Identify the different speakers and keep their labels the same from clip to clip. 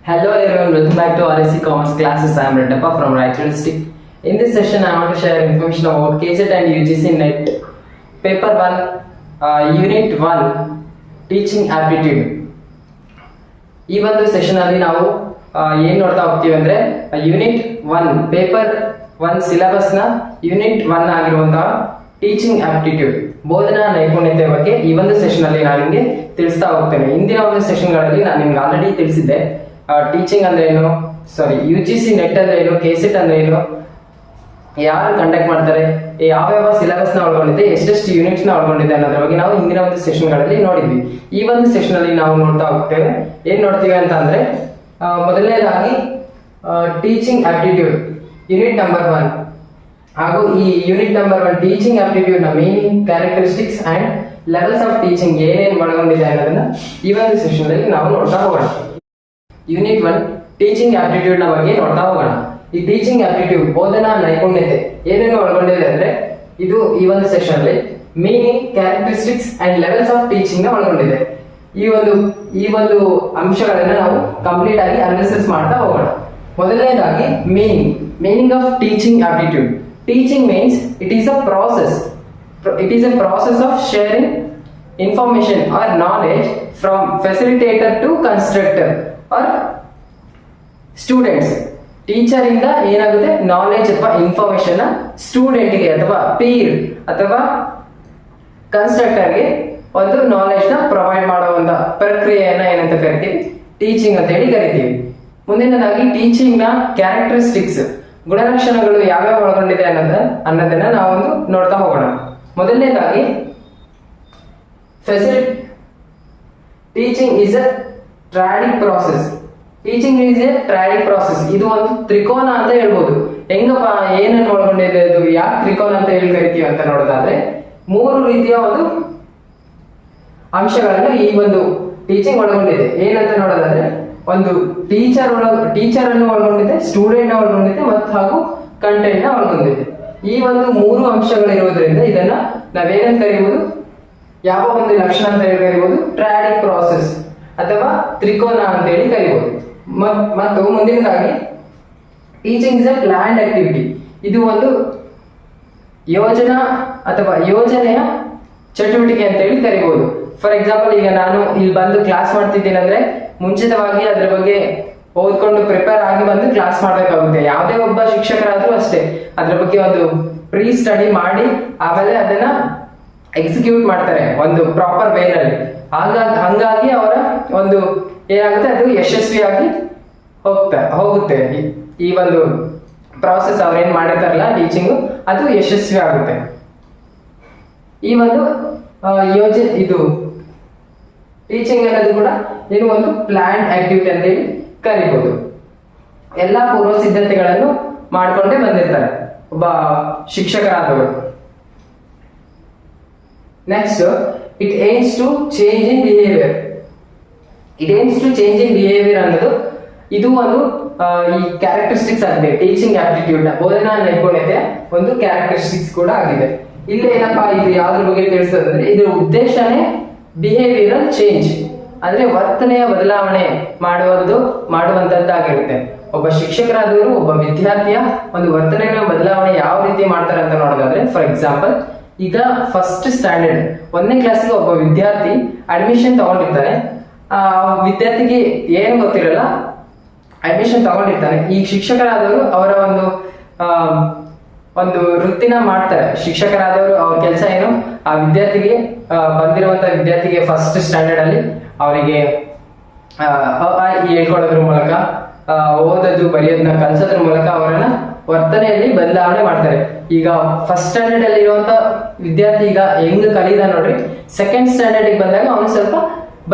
Speaker 1: Hello everyone, welcome back to RSC Commerce classes. I am Reddappa from Raichur district. In this session, I want to share information about KCET and UGC NET Paper 1, Unit 1, Teaching Aptitude. ಈ ಒಂದು session ಅಲ್ಲಿ ನಾವು ಏನ್ ನೋಡ್ತಾ ಹೋಗ್ತೀವಿ ಅಂದ್ರೆ unit 1 paper 1 syllabus ನ unit 1 ಆಗಿರುವಂತಹ ಟೀಚಿಂಗ್ ಆಪ್ಟಿಟ್ಯೂಡ್ ಬೋಧನಾ ನೈಪುಣ್ಯತೆ ಬಗ್ಗೆ ಈ ಒಂದು ಸೆಷನ್ ಅಲ್ಲಿ ನಾನು ನಿಮಗೆ ತಿಳಿಸ್ತಾ ಹೋಗ್ತೇನೆ. ಇಂದಿನ ಒಂದು ಸೆಷನ್ ಗಳಲ್ಲಿ ನಾನು ನಿಮ್ಗೆ ಆಲ್ರೆಡಿ ತಿಳಿಸಿದ್ದೆ ಟೀಚಿಂಗ್ ಅಂದ್ರೆ ಏನು, ಸಾರಿ UGC ನೆಟ್ ಅಂದ್ರೆ ಏನು, KCET ಅಂದ್ರೆ ಏನು, ಯಾರು ಕಂಡಕ್ಟ್ ಮಾಡ್ತಾರೆ, ಯಾವ ಸಿಲೆಬಸ್ ನ ಒಳಗೊಂಡಿದೆ, ಎಷ್ಟೆಷ್ಟು ಯೂನಿಟ್ಸ್ ನ ಒಳಗೊಂಡಿದೆ ಅನ್ನೋದ್ರ ಬಗ್ಗೆ ನಾವು ಹಿಂದಿನ ಒಂದು ಸೆಷನ್ ಗಳಲ್ಲಿ ನೋಡಿದ್ವಿ. ಈ ಒಂದು ಸೆಷನ್ ಅಲ್ಲಿ ನಾವು ನೋಡ್ತಾ ಹೋಗ್ತೇವೆ. ಏನ್ ನೋಡ್ತೀವಿ ಅಂತ ಅಂದ್ರೆ ಮೊದಲನೇದಾಗಿ ಟೀಚಿಂಗ್ ಆಪ್ಟಿಟ್ಯೂಡ್ ಯೂನಿಟ್ ನಂಬರ್ 1 ಹಾಗೂ ಈ ಯೂನಿಟ್ ನಂಬರ್ 1 ಟೀಚಿಂಗ್ ಆಪ್ಟಿಟ್ಯೂಡ್ ನ meaning, characteristics and levels of teaching ಏನೇನು ಒಳಗೊಂಡಿದೆ ಅನ್ನೋದನ್ನ ಈ ಒಂದು ಸೆಷನ್ ಅಲ್ಲಿ ನಾವು ನೋಡ್ತಾ ಹೋಗೋಣ. ಯೂನಿಟ್ 1 ಟೀಚಿಂಗ್ ಆಪ್ಟಿಟ್ಯೂಡ್ ನ ಬಗ್ಗೆ ನೋಡ್ತಾ ಹೋಗೋಣ. ಈ ಟೀಚಿಂಗ್ ಆಪ್ಟಿಟ್ಯೂಡ್ ಬೋಧನಾ ನೈಪುಣ್ಯತೆ ಏನೇನು ಒಳಗೊಂಡಿದೆ ಅಂದ್ರೆ ಇದು ಈ ಒಂದು ಸೆಷನ್ ಅಲ್ಲಿ meaning, characteristics and levels of teaching ನ ಒಳಗೊಂಡಿದೆ. ಈ ಒಂದು ಅಂಶಗಳನ್ನ ನಾವು ಕಂಪ್ಲೀಟ್ ಆಗಿ ಅನಾಲಿಸಿಸ್ ಮಾಡ್ತಾ ಹೋಗೋಣ. ಮೊದಲನೇದಾಗಿ meaning of teaching aptitude. Teaching means it is a process of sharing information or knowledge from facilitator to constructor or students. Teacher ಇಂದ ಏನಾಗುತ್ತೆ, ನಾಲೆಜ್ ಅಥವಾ ಇನ್ಫಾರ್ಮೇಶನ್ ಸ್ಟೂಡೆಂಟ್ ಗೆ ಅಥವಾ ಪೀರ್ ಅಥವಾ ಕನ್ಸ್ಟ್ರಕ್ಟರ್ ಗೆ ಒಂದು ನಾಲೆಜ್ ನ ಪ್ರೊವೈಡ್ ಮಾಡುವಂತ ಪ್ರಕ್ರಿಯೆಯನ್ನ ಏನಂತ ಕರಿತೀವಿ, ಟೀಚಿಂಗ್ ಅಂತ ಹೇಳಿ ಕರಿತೀವಿ. ಮುಂದಿನದಾಗಿ ಟೀಚಿಂಗ್ ನ ಕ್ಯಾರೆಕ್ಟರಿಸ್ಟಿಕ್ಸ್, ಗುಣಲಕ್ಷಣಗಳು ಯಾವ್ಯಾವ ಒಳಗೊಂಡಿದೆ ಅನ್ನೋದನ್ನ ನಾವೊಂದು ನೋಡ್ತಾ ಹೋಗೋಣ. ಮೊದಲನೇದಾಗಿ teaching is a triadic process. Teaching is a triadic process. ಇದು ಒಂದು ತ್ರಿಕೋನ ಅಂತ ಹೇಳ್ಬೋದು. ಹೆಂಗಪ್ಪ, ಏನನ್ನು ಒಳಗೊಂಡಿದೆ, ಅದು ಯಾಕೆ ತ್ರಿಕೋನ ಅಂತ ಹೇಳಿ ಕರಿತೀವಿ ಅಂತ ನೋಡೋದಾದ್ರೆ 3 ರೀತಿಯ ಒಂದು ಅಂಶಗಳನ್ನು ಈ ಒಂದು ಟೀಚಿಂಗ್ ಒಳಗೊಂಡಿದೆ. ಏನಂತ ನೋಡೋದಾದ್ರೆ ಒಂದು ಟೀಚರ್ ಅನ್ನು ಒಳಗೊಂಡಿದೆ, ಸ್ಟೂಡೆಂಟ್ ನ ಒಳಗೊಂಡಿದೆ ಮತ್ತು ಹಾಗೂ ಕಂಟೆಂಟ್ ನ ಒಳಗೊಂಡಿದೆ. ಈ ಒಂದು 3 ಅಂಶಗಳಿರುವುದರಿಂದ ಇದನ್ನ ನಾವೇನಂತ ಕರಿಬಹುದು, ಯಾವ ಒಂದು ಲಕ್ಷಣ ಅಂತ ಹೇಳಿ ಕರಿಬಹುದು, ಟ್ರಾಡಿಕ್ ಪ್ರಾಸೆಸ್ ಅಥವಾ ತ್ರಿಕೋನ ಅಂತ ಹೇಳಿ ಕರಿಬಹುದು. ಮತ್ತು ಮುಂದಿನದಾಗಿ teaching is a planned activity. ಇದು ಒಂದು ಯೋಜನಾ ಅಥವಾ ಯೋಜನೆಯ ಚಟುವಟಿಕೆ ಅಂತ ಹೇಳಿ ಕರಿಬಹುದು. ಫಾರ್ ಎಕ್ಸಾಂಪಲ್, ಈಗ ನಾನು ಇಲ್ಲಿ ಬಂದು ಕ್ಲಾಸ್ ಮಾಡ್ತಿದ್ದೀನಿ ಅಂದ್ರೆ ಮುಂಚಿತವಾಗಿ ಅದ್ರ ಬಗ್ಗೆ ಓದ್ಕೊಂಡು ಪ್ರಿಪೇರ್ ಆಗಿ ಬಂದು ಕ್ಲಾಸ್ ಮಾಡ್ಬೇಕಾಗುತ್ತೆ. ಯಾವುದೇ ಒಬ್ಬ ಶಿಕ್ಷಕರಾದ್ರೂ ಅಷ್ಟೇ ಅದ್ರ ಬಗ್ಗೆ ಒಂದು ಪ್ರೀ ಸ್ಟಡಿ ಮಾಡಿ ಆಮೇಲೆ ಅದನ್ನ ಎಕ್ಸಿಕ್ಯೂಟ್ ಮಾಡ್ತಾರೆ ಒಂದು ಪ್ರಾಪರ್ ವೇನಲ್ಲಿ. ಹಂಗಾಗಿ ಅವರ ಒಂದು ಏನಾಗುತ್ತೆ, ಅದು ಯಶಸ್ವಿಯಾಗಿ ಹೋಗುತ್ತೆ. ಈ ಒಂದು ಪ್ರಾಸೆಸ್ ಅವ್ರೇನ್ ಮಾಡಿರ್ತಾರಲ್ಲ ಟೀಚಿಂಗ್, ಅದು ಯಶಸ್ವಿ ಆಗುತ್ತೆ. ಈ ಒಂದು ಇದು ಟೀಚಿಂಗ್ ಅನ್ನೋದು ಕೂಡ ಏನು ಒಂದು ಪ್ಲಾನ್ಡ್ ಆಕ್ಟಿವಿಟಿ ಅಂತ ಹೇಳಿ ಕರಿಬಹುದು. ಎಲ್ಲಾ ಪೂರ್ವ ಸಿದ್ಧತೆಗಳನ್ನು ಮಾಡ್ಕೊಂಡೇ ಬಂದಿರ್ತಾರೆ ಒಬ್ಬ ಶಿಕ್ಷಕರಾದವರು. Next, it aims to change in behaviour. ಅನ್ನೋದು ಇದು ಒಂದು ಈ ಕ್ಯಾರೆಕ್ಟರಿಸ್ಟಿಕ್ಸ್ ಆಗಿದೆ. ಟೀಚಿಂಗ್ ಆಪ್ಟಿಟ್ಯೂಡ್ ನ ಬೋಧನಾ ನೈಪುಣ್ಯತೆಯ ಒಂದು ಕ್ಯಾರೆಕ್ಟರಿಸ್ಟಿಕ್ಸ್ ಕೂಡ ಆಗಿದೆ. ಇಲ್ಲಿ ಏನಪ್ಪಾ, ಇದು ಯಾವ್ದ್ರ ಬಗ್ಗೆ ತಿಳಿಸ್ತದಂದ್ರೆ ಇದರ ಉದ್ದೇಶನೇ ಬಿಹೇವಿಯರಲ್ ಚೇಂಜ್, ಅಂದ್ರೆ ವರ್ತನೆಯ ಬದಲಾವಣೆ ಮಾಡುವಂತದ್ದಾಗಿರುತ್ತೆ. ಒಬ್ಬ ಶಿಕ್ಷಕರಾದವರು ಒಬ್ಬ ವಿದ್ಯಾರ್ಥಿಯ ಒಂದು ವರ್ತನೆಯ ಬದಲಾವಣೆ ಯಾವ ರೀತಿ ಮಾಡ್ತಾರೆ ಅಂತ ನೋಡೋದಾದ್ರೆ, ಫಾರ್ ಎಕ್ಸಾಂಪಲ್, ಈಗ ಫಸ್ಟ್ ಸ್ಟ್ಯಾಂಡರ್ಡ್ 1ನೇ ಕ್ಲಾಸ್ಗೆ ಒಬ್ಬ ವಿದ್ಯಾರ್ಥಿ ಅಡ್ಮಿಷನ್ ತಗೊಂಡಿರ್ತಾನೆ. ವಿದ್ಯಾರ್ಥಿಗೆ ಏನು ಗೊತ್ತಿರಲ್ಲ, ಅಡ್ಮಿಷನ್ ತಗೊಂಡಿರ್ತಾನೆ. ಈ ಶಿಕ್ಷಕರಾದವರು ಅವರ ಒಂದು ವೃತ್ತಿನ ಮಾಡ್ತಾರೆ. ಶಿಕ್ಷಕರಾದವರು ಅವ್ರ ಕೆಲಸ ಏನು, ಆ ವಿದ್ಯಾರ್ಥಿಗೆ ಬಂದಿರುವಂತ ವಿದ್ಯಾರ್ಥಿಗೆ ಫಸ್ಟ್ ಸ್ಟ್ಯಾಂಡರ್ಡ್ ಅಲ್ಲಿ ಅವರಿಗೆ ಹೇಳ್ಕೊಡೋದ್ರ ಮೂಲಕ, ಓದೋದು ಬರೆಯೋದನ್ನ ಕಲಿಸೋದ್ರ ಮೂಲಕ ಅವರನ್ನ ವರ್ತನೆಯಲ್ಲಿ ಬದಲಾವಣೆ ಮಾಡ್ತಾರೆ. ಈಗ ಫಸ್ಟ್ ಸ್ಟ್ಯಾಂಡರ್ಡ್ ಅಲ್ಲಿ ಇರುವಂತ ವಿದ್ಯಾರ್ಥಿ ಈಗ ಹೆಂಗ್ ಕಲಿದ ನೋಡ್ರಿ, ಸೆಕೆಂಡ್ ಸ್ಟ್ಯಾಂಡರ್ಡ್ ಬಂದಾಗ ಅವನು ಸ್ವಲ್ಪ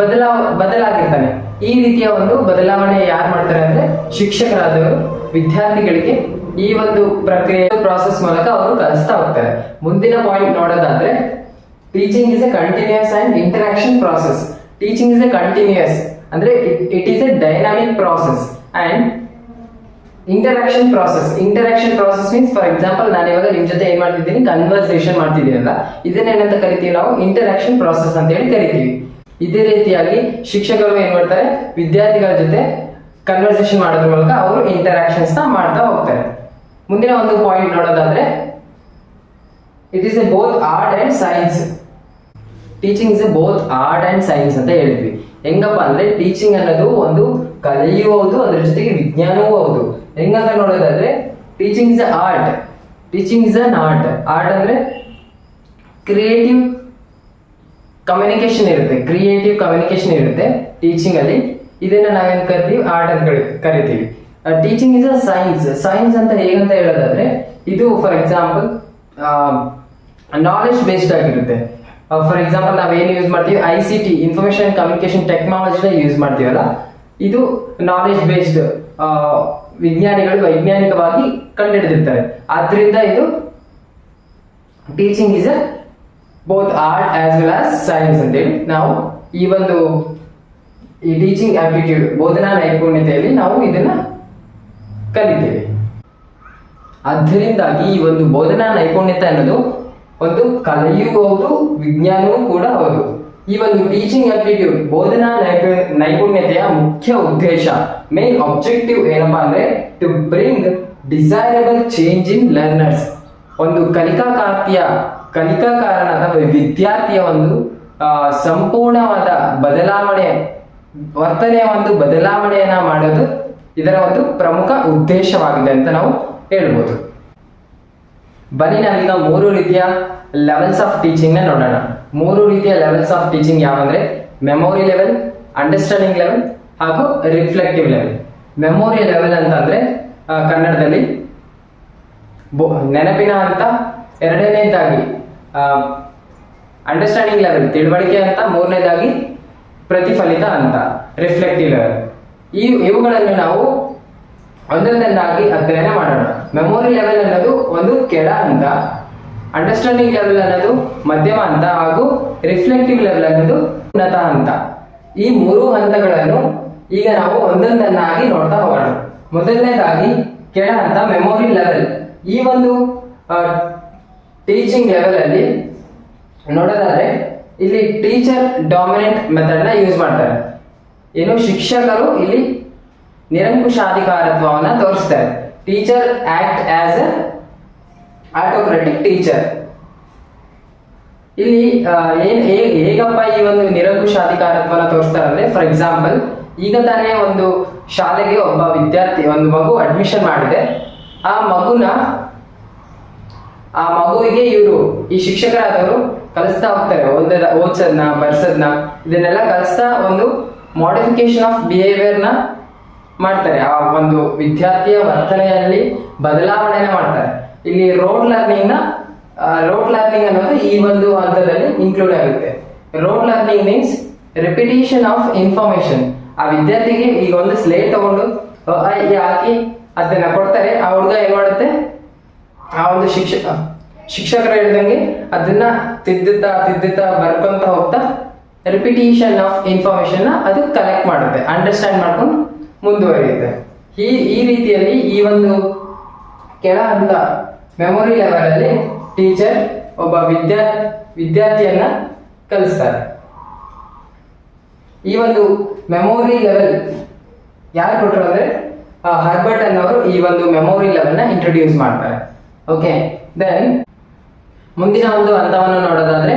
Speaker 1: ಬದಲಾಗಿರ್ತಾನೆ. ಈ ರೀತಿಯ ಒಂದು ಬದಲಾವಣೆ ಯಾರು ಮಾಡ್ತಾರೆ ಅಂದ್ರೆ ಶಿಕ್ಷಕರಾದವರು ವಿದ್ಯಾರ್ಥಿಗಳಿಗೆ ಈ ಒಂದು ಪ್ರಕ್ರಿಯೆ ಪ್ರಾಸೆಸ್ ಮೂಲಕ ಅವರು ಕಲಿಸ್ತಾ ಹೋಗ್ತಾರೆ. ಮುಂದಿನ ಪಾಯಿಂಟ್ ನೋಡೋದಾದ್ರೆ, teaching is a continuous and interaction process. Teaching is a continuous ಅಂದ್ರೆ it is a dynamic process and interaction process means, for example, ನಾನು ಇವಾಗ ನಿಮ್ ಜೊತೆ ಏನ್ ಮಾಡ್ತಿದ್ದೀನಿ, ಕನ್ವರ್ಸೇಷನ್ ಮಾಡ್ತಿದ್ದೀನಲ್ಲ, ಇದನ್ನೇನಂತ ಕರಿತೀವಿ ನಾವು, ಇಂಟರಾಕ್ಷನ್ ಪ್ರಾಸೆಸ್ ಅಂತ ಹೇಳಿ ಕರಿತೀವಿ. ಇದೇ ರೀತಿಯಾಗಿ ಶಿಕ್ಷಕರು ಏನ್ ಮಾಡ್ತಾರೆ, ವಿದ್ಯಾರ್ಥಿಗಳ ಜೊತೆ ಕನ್ವರ್ಸೇಷನ್ ಮಾಡೋದ್ರ ಮೂಲಕ ಅವರು ಇಂಟರಾಕ್ಷನ್ಸ್ ನ ಮಾಡ್ತಾ ಹೋಗ್ತಾರೆ. ಮುಂದಿನ ಒಂದು ಪಾಯಿಂಟ್ ನೋಡೋದಾದ್ರೆ, it is A both art and science. Teaching is A both art and science ಅಂತ ಹೇಳಿದ್ವಿ. ಹೆಂಗಪ್ಪ ಅಂದ್ರೆ ಟೀಚಿಂಗ್ ಅನ್ನೋದು ಒಂದು ಕಲೆಯೂ ಹೌದು, ಅದ್ರ ಜೊತೆಗೆ ವಿಜ್ಞಾನವೂ ಹೌದು. ಹೆಂಗಂತ ನೋಡೋದಾದ್ರೆ, teaching is art, teaching is an art. Art ಅಂದ್ರೆ ಕ್ರಿಯೇಟಿವ್ ಕಮ್ಯುನಿಕೇಶನ್ ಇರುತ್ತೆ, ಕ್ರಿಯೇಟಿವ್ ಕಮ್ಯುನಿಕೇಶನ್ ಇರುತ್ತೆ ಟೀಚಿಂಗ್ ಅಲ್ಲಿ. ಇದನ್ನ ನಾವೇನ್ ಕರಿತೀವಿ, ಆರ್ಟ್ ಅಂತ ಕರಿತೀವಿ. Teaching is a science. Science ಅಂತ ಹೇಗಂತ ಹೇಳೋದಾದ್ರೆ, ಇದು ಫಾರ್ ಎಕ್ಸಾಂಪಲ್ ನಾಲೆಜ್ ಬೇಸ್ಡ್ ಆಗಿರುತ್ತೆ. ಫಾರ್ ಎಕ್ಸಾಂಪಲ್ ನಾವೇನು ಯೂಸ್ ಮಾಡ್ತೀವಿ, ICT, ಇನ್ಫಾರ್ಮೇಶನ್ ಅಂಡ್ ಕಮ್ಯುನಿಕೇಶನ್ ಟೆಕ್ನಾಲಜಿನ ಯೂಸ್ ಮಾಡ್ತೀವಲ್ಲ, ಇದು ನಾಲೆಜ್ ಬೇಸ್ಡ್, ವಿಜ್ಞಾನಿಗಳು ವೈಜ್ಞಾನಿಕವಾಗಿ ಕಂಡುಹಿಡಿದಿರ್ತಾರೆ. ಆದ್ರಿಂದ ಇದು teaching is a both art as well as science ಅಂತೇಳಿ ನಾವು ಈ ಟೀಚಿಂಗ್ ಆಪ್ಟಿಟ್ಯೂಡ್, ಬೋಧನಾ ನೈಪುಣ್ಯತೆಯಲ್ಲಿ ನಾವು ಇದನ್ನ ಕಲಿತೇವೆ. ಅದರಿಂದಾಗಿ ಈ ಒಂದು ಬೋಧನಾ ನೈಪುಣ್ಯತೆ ಅನ್ನೋದು ಒಂದು ಕಲೆಯೂ ಹೌದು, ವಿಜ್ಞಾನವೂ ಕೂಡ ಹೌದು. ಈ ಒಂದು ಟೀಚಿಂಗ್ ಆಪ್ಟಿಟ್ಯೂಡ್, ಬೋಧನಾ ನೈಪುಣ್ಯತೆಯ ಮುಖ್ಯ ಉದ್ದೇಶ, ಮೇನ್ ಆಬ್ಜೆಕ್ಟಿವ್ ಏನಪ್ಪಾ ಅಂದ್ರೆ, to bring desirable change in learners. ಒಂದು ಕಲಿಕಾಕಾರನಾದ ವಿದ್ಯಾರ್ಥಿಯ ಒಂದು ಸಂಪೂರ್ಣವಾದ ವರ್ತನೆಯ ಒಂದು ಬದಲಾವಣೆಯನ್ನ ಮಾಡೋದು ಇದರ ಒಂದು ಪ್ರಮುಖ ಉದ್ದೇಶವಾಗಿದೆ ಅಂತ ನಾವು ಹೇಳ್ಬೋದು. ಬನ್ನಿ ನಾವೀಗ 3 ರೀತಿಯ ಲೆವೆಲ್ಸ್ ಆಫ್ ಟೀಚಿಂಗ್ ನ ನೋಡೋಣ. 3 ರೀತಿಯ ಲೆವೆಲ್ಸ್ ಆಫ್ ಟೀಚಿಂಗ್ ಯಾವಂದ್ರೆ, ಮೆಮೊರಿ ಲೆವೆಲ್, ಅಂಡರ್ಸ್ಟ್ಯಾಂಡಿಂಗ್ ಲೆವೆಲ್ ಹಾಗೂ ರಿಫ್ಲೆಕ್ಟಿವ್ ಲೆವೆಲ್. ಮೆಮೊರಿ ಲೆವೆಲ್ ಅಂತಂದ್ರೆ ಕನ್ನಡದಲ್ಲಿ ನೆನಪಿನ ಅಂತ, ಎರಡನೇದಾಗಿ ಅಂಡರ್ಸ್ಟ್ಯಾಂಡಿಂಗ್ ಲೆವೆಲ್ ತಿಳುವಳಿಕೆ ಅಂತ, ಮೂರನೇದಾಗಿ ಪ್ರತಿಫಲಿತ ಅಂತ ರಿಫ್ಲೆಕ್ಟಿವ್ ಲೆವೆಲ್. ಇವುಗಳನ್ನು ನಾವು ಒಂದೊಂದನ್ನಾಗಿ ಅಧ್ಯಯನ ಮಾಡೋಣ. ಮೆಮೊರಿ ಲೆವೆಲ್ ಅನ್ನೋದು ಒಂದು ಕೆಳ ಹಂತ, ಅಂಡರ್ಸ್ಟ್ಯಾಂಡಿಂಗ್ ಲೆವೆಲ್ ಅನ್ನೋದು ಮಧ್ಯಮ ಹಂತ ಹಾಗೂ ರಿಫ್ಲೆಕ್ಟಿವ್ ಲೆವೆಲ್ ಅನ್ನೋದು ಉನ್ನತ ಹಂತ. ಈ 3 ಹಂತಗಳನ್ನು ಈಗ ನಾವು ಒಂದೊಂದನ್ನಾಗಿ ನೋಡ್ತಾ ಹೋಗೋಣ. ಮೊದಲನೇದಾಗಿ ಕೆಳ ಹಂತ, ಮೆಮೊರಿ ಲೆವೆಲ್. ಈ ಒಂದು ಟೀಚಿಂಗ್ ಲೆವೆಲ್ ಅಲ್ಲಿ ನೋಡೋದಾದ್ರೆ, ಇಲ್ಲಿ ಟೀಚರ್ ಡಾಮಿನೆಂಟ್ ಮೆಥಡ್ ನ ಯೂಸ್ ಮಾಡ್ತಾರೆ. ಏನು, ಶಿಕ್ಷಕರು ಇಲ್ಲಿ ನಿರಂಕುಶಾಧಿಕಾರತ್ವವನ್ನ ತೋರಿಸ್ತಾರೆ. Teacher act as a autocratic teacher. ಇಲ್ಲಿ ಹೇಗಪ್ಪ ಈ ಒಂದು ನಿರಂಕುಶಾಧಿಕಾರತ್ವನ ತೋರಿಸ್ತಾರೆ ಅಂದ್ರೆ, ಫಾರ್ ಎಕ್ಸಾಂಪಲ್ ಈಗ ತಾನೇ ಒಂದು ಶಾಲೆಗೆ ಒಬ್ಬ ವಿದ್ಯಾರ್ಥಿ, ಒಂದು ಮಗು ಅಡ್ಮಿಷನ್ ಮಾಡಿದೆ. ಆ ಮಗುವಿಗೆ ಈ ಶಿಕ್ಷಕರಾದವರು ಕಲಿಸ್ತಾ ಹೋಗ್ತಾರೆ, ಓದ್ಸೋದ್ನ, ಬರ್ಸೋದ್ನ, ಇದನ್ನೆಲ್ಲ ಕಲಿಸ್ತಾ ಒಂದು ಮಾಡಿಫಿಕೇಶನ್ ಆಫ್ ಬಿಹೇವಿಯರ್ ನ ಮಾಡ್ತಾರೆ. ಆ ಒಂದು ವಿದ್ಯಾರ್ಥಿಯ ವರ್ತನೆಯಲ್ಲಿ ಬದಲಾವಣೆನ ಮಾಡ್ತಾರೆ. ಇಲ್ಲಿ ರೋಡ್ ಲರ್ನಿಂಗ್ ಅನ್ನೋದು ಈ ಒಂದು ಹಂತದಲ್ಲಿ ಇನ್ಕ್ಲೂಡ್ ಆಗುತ್ತೆ. Road learning means repetition of information. ಆ ವಿದ್ಯಾರ್ಥಿಗೆ ಈಗ ಒಂದು ಸ್ಲೇಟ್ ತಗೊಂಡು ಹಾಕಿ ಅದನ್ನ ಕೊಡ್ತಾರೆ. ಆ ಹುಡುಗ ಏನ್ ಮಾಡುತ್ತೆ, ಆ ಒಂದು ಶಿಕ್ಷಕರು ಹೇಳಿದಂಗೆ ಅದನ್ನ ತಿದ್ದುತ್ತಾ ಬರ್ಕೊಂತ ಹೋಗ್ತಾ ರಿಪಿಟೇಷನ್ ಆಫ್ ಇನ್ಫಾರ್ಮೇಶನ್ ಅದು ಕಲೆಕ್ಟ್ ಮಾಡುತ್ತೆ, ಅಂಡರ್ಸ್ಟ್ಯಾಂಡ್ ಮಾಡ್ಕೊಂಡು ಮುಂದುವರಿಯುತ್ತೆ. ಈ ರೀತಿಯಲ್ಲಿ ಈ ಒಂದು ಕೆಳ ಹಂತ ಮೆಮೊರಿ ಲೆವೆಲ್ ಅಲ್ಲಿ ಟೀಚರ್ ಒಬ್ಬ ವಿದ್ಯಾರ್ಥಿಯನ್ನ ಕಲಿಸ್ತಾರೆ. ಈ ಒಂದು ಮೆಮೊರಿ ಲೆವೆಲ್ ಯಾರು ಕೊಟ್ಟರು ಅಂದ್ರೆ ಹರ್ಬರ್ಟ್ ಅನ್ನೋರು ಈ ಒಂದು ಮೆಮೊರಿ ಲೆವೆಲ್ ನ ಇಂಟ್ರೊಡ್ಯೂಸ್ ಮಾಡ್ತಾರೆ. ಓಕೆ, ದೆನ್ ಮುಂದಿನ ಒಂದು ಹಂತವನ್ನು ನೋಡೋದಾದ್ರೆ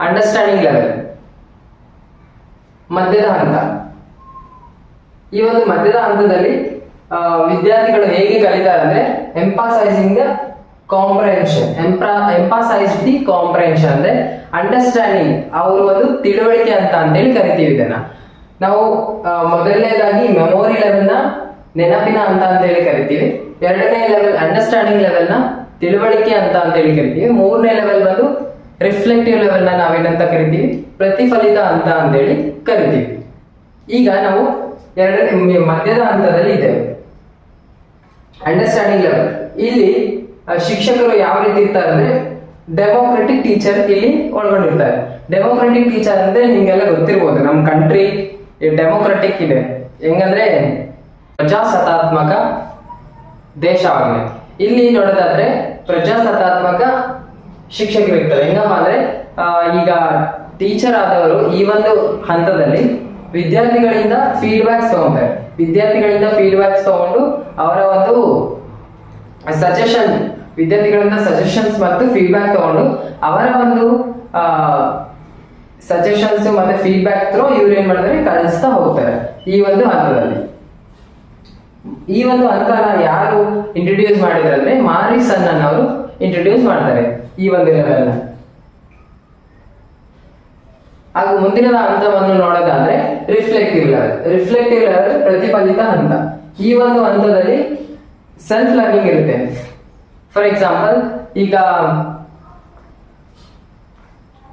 Speaker 1: ಅಂಡರ್ಸ್ಟ್ಯಾಂಡಿಂಗ್ ಲೆವೆಲ್, ಮಧ್ಯದ ಹಂತ. ಈ ಒಂದು ಮಧ್ಯದ ಹಂತದಲ್ಲಿ ವಿದ್ಯಾರ್ಥಿಗಳು ಹೇಗೆ ಕಲಿತಾರೆ ಅಂದ್ರೆ, ಎಂಪಾಸೈಸಿಂಗ್ ದ ಕಾಂಪ್ರಹೆನ್ಷನ್. ಎಂಪಾಸೈಸ್ ದಿ ಕಾಂಪ್ರಹೆನ್ಷನ್ ಅಂದ್ರೆ ಅಂಡರ್ಸ್ಟ್ಯಾಂಡಿಂಗ್, ಅವರು ಒಂದು ತಿಳುವಳಿಕೆ ಅಂತೇಳಿ ಕರಿತೀವಿ ಇದನ್ನ ನಾವು. ಮೊದಲನೇದಾಗಿ ಮೆಮೊರಿ ಲೆವೆಲ್ ನ ನೆನಪಿನ ಹಂತ ಅಂತೇಳಿ ಕರಿತೀವಿ. ಎರಡನೇ ಲೆವೆಲ್ ಅಂಡರ್ಸ್ಟ್ಯಾಂಡಿಂಗ್ ಲೆವೆಲ್ ನ ತಿಳುವಳಿಕೆ ಅಂತೇಳಿ ಕರಿತೀವಿ. ಮೂರನೇ ಲೆವೆಲ್ ಬಂದು ರಿಫ್ಲೆಕ್ಟಿವ್ ಲೆವೆಲ್ ನ ನಾವೇನಂತ ಕರಿತೀವಿ, ಪ್ರತಿಫಲಿತ ಹಂತ ಅಂತೇಳಿ ಕರಿತೀವಿ. ಈಗ ನಾವು ಮಧ್ಯದ ಹಂತದಲ್ಲಿ ಇದ್ದೇವೆ, ಅಂಡರ್ಸ್ಟ್ಯಾಂಡಿಂಗ್ ಲೆವೆಲ್. ಇಲ್ಲಿ ಶಿಕ್ಷಕರು ಯಾವ ರೀತಿ ಇರ್ತಾರೆ ಅಂದ್ರೆ, ಡೆಮೋಕ್ರೆಟಿಕ್ ಟೀಚರ್ ಇಲ್ಲಿ ಒಳಗೊಂಡಿರ್ತಾರೆ. ಡೆಮೋಕ್ರೆಟಿಕ್ ಟೀಚರ್ ಅಂದ್ರೆ ನಿಮ್ಗೆಲ್ಲ ಗೊತ್ತಿರ್ಬೋದು, ನಮ್ಮ ಕಂಟ್ರಿ ಡೆಮೋಕ್ರೆಟಿಕ್ ಇದೆ. ಹೆಂಗಂದ್ರೆ ಪ್ರಜಾಸತ್ತಾತ್ಮಕ ದೇಶವಾಗಿದೆ. ಇಲ್ಲಿ ನೋಡೋದಾದ್ರೆ ಪ್ರಜಾಸತ್ತಾತ್ಮಕ ಶಿಕ್ಷಕರು ಇರ್ತಾರೆ. ಹೆಂಗಪ್ಪ ಅಂದ್ರೆ ಈಗ ಟೀಚರ್ ಆದವರು ಈ ಒಂದು ಹಂತದಲ್ಲಿ ವಿದ್ಯಾರ್ಥಿಗಳಿಂದ ಫೀಡ್ಬ್ಯಾಕ್ಸ್ ತಗೊಂತಾರೆ. ವಿದ್ಯಾರ್ಥಿಗಳಿಂದ ಫೀಡ್ಬ್ಯಾಕ್ಸ್ ತಗೊಂಡು ಅವರ ಒಂದು ವಿದ್ಯಾರ್ಥಿಗಳಿಂದ ಸಜೆಷನ್ಸ್ ಮತ್ತು ಫೀಡ್ಬ್ಯಾಕ್ ತಗೊಂಡು ಅವರ ಒಂದು ಸಜೆಷನ್ಸ್ ಮತ್ತೆ ಫೀಡ್ಬ್ಯಾಕ್ ತ್ರೂ ಇವ್ರು ಏನ್ ಮಾಡ್ತಾರೆ, ಕಳಿಸ್ತಾ ಹೋಗ್ತಾರೆ ಈ ಒಂದು ಹಂತದಲ್ಲಿ. ಈ ಒಂದು ಹಂತನ ಯಾರು ಇಂಟ್ರೊಡ್ಯೂಸ್ ಮಾಡಿದ್ರೆ ಅಂದ್ರೆ ಮಾರಿಸನ್ ಅನ್ನೋರು ಇಂಟ್ರೊಡ್ಯೂಸ್ ಮಾಡ್ತಾರೆ ಈ ಒಂದು ಲೆವೆಲ್. ಹಾಗೂ ಮುಂದಿನ ಹಂತವನ್ನು ನೋಡೋದಾದ್ರೆ ರಿಫ್ಲೆಕ್ಟಿವ್ ಲೆವೆಲ್. ರಿಫ್ಲೆಕ್ಟಿವ್ ಲೆವೆಲ್ ಪ್ರತಿಫಲಿತ ಹಂತ. ಈ ಒಂದು ಹಂತದಲ್ಲಿ ಸೆಲ್ಫ್ ಲರ್ನಿಂಗ್ ಇರುತ್ತೆ. ಫಾರ್ ಎಕ್ಸಾಂಪಲ್, ಈಗ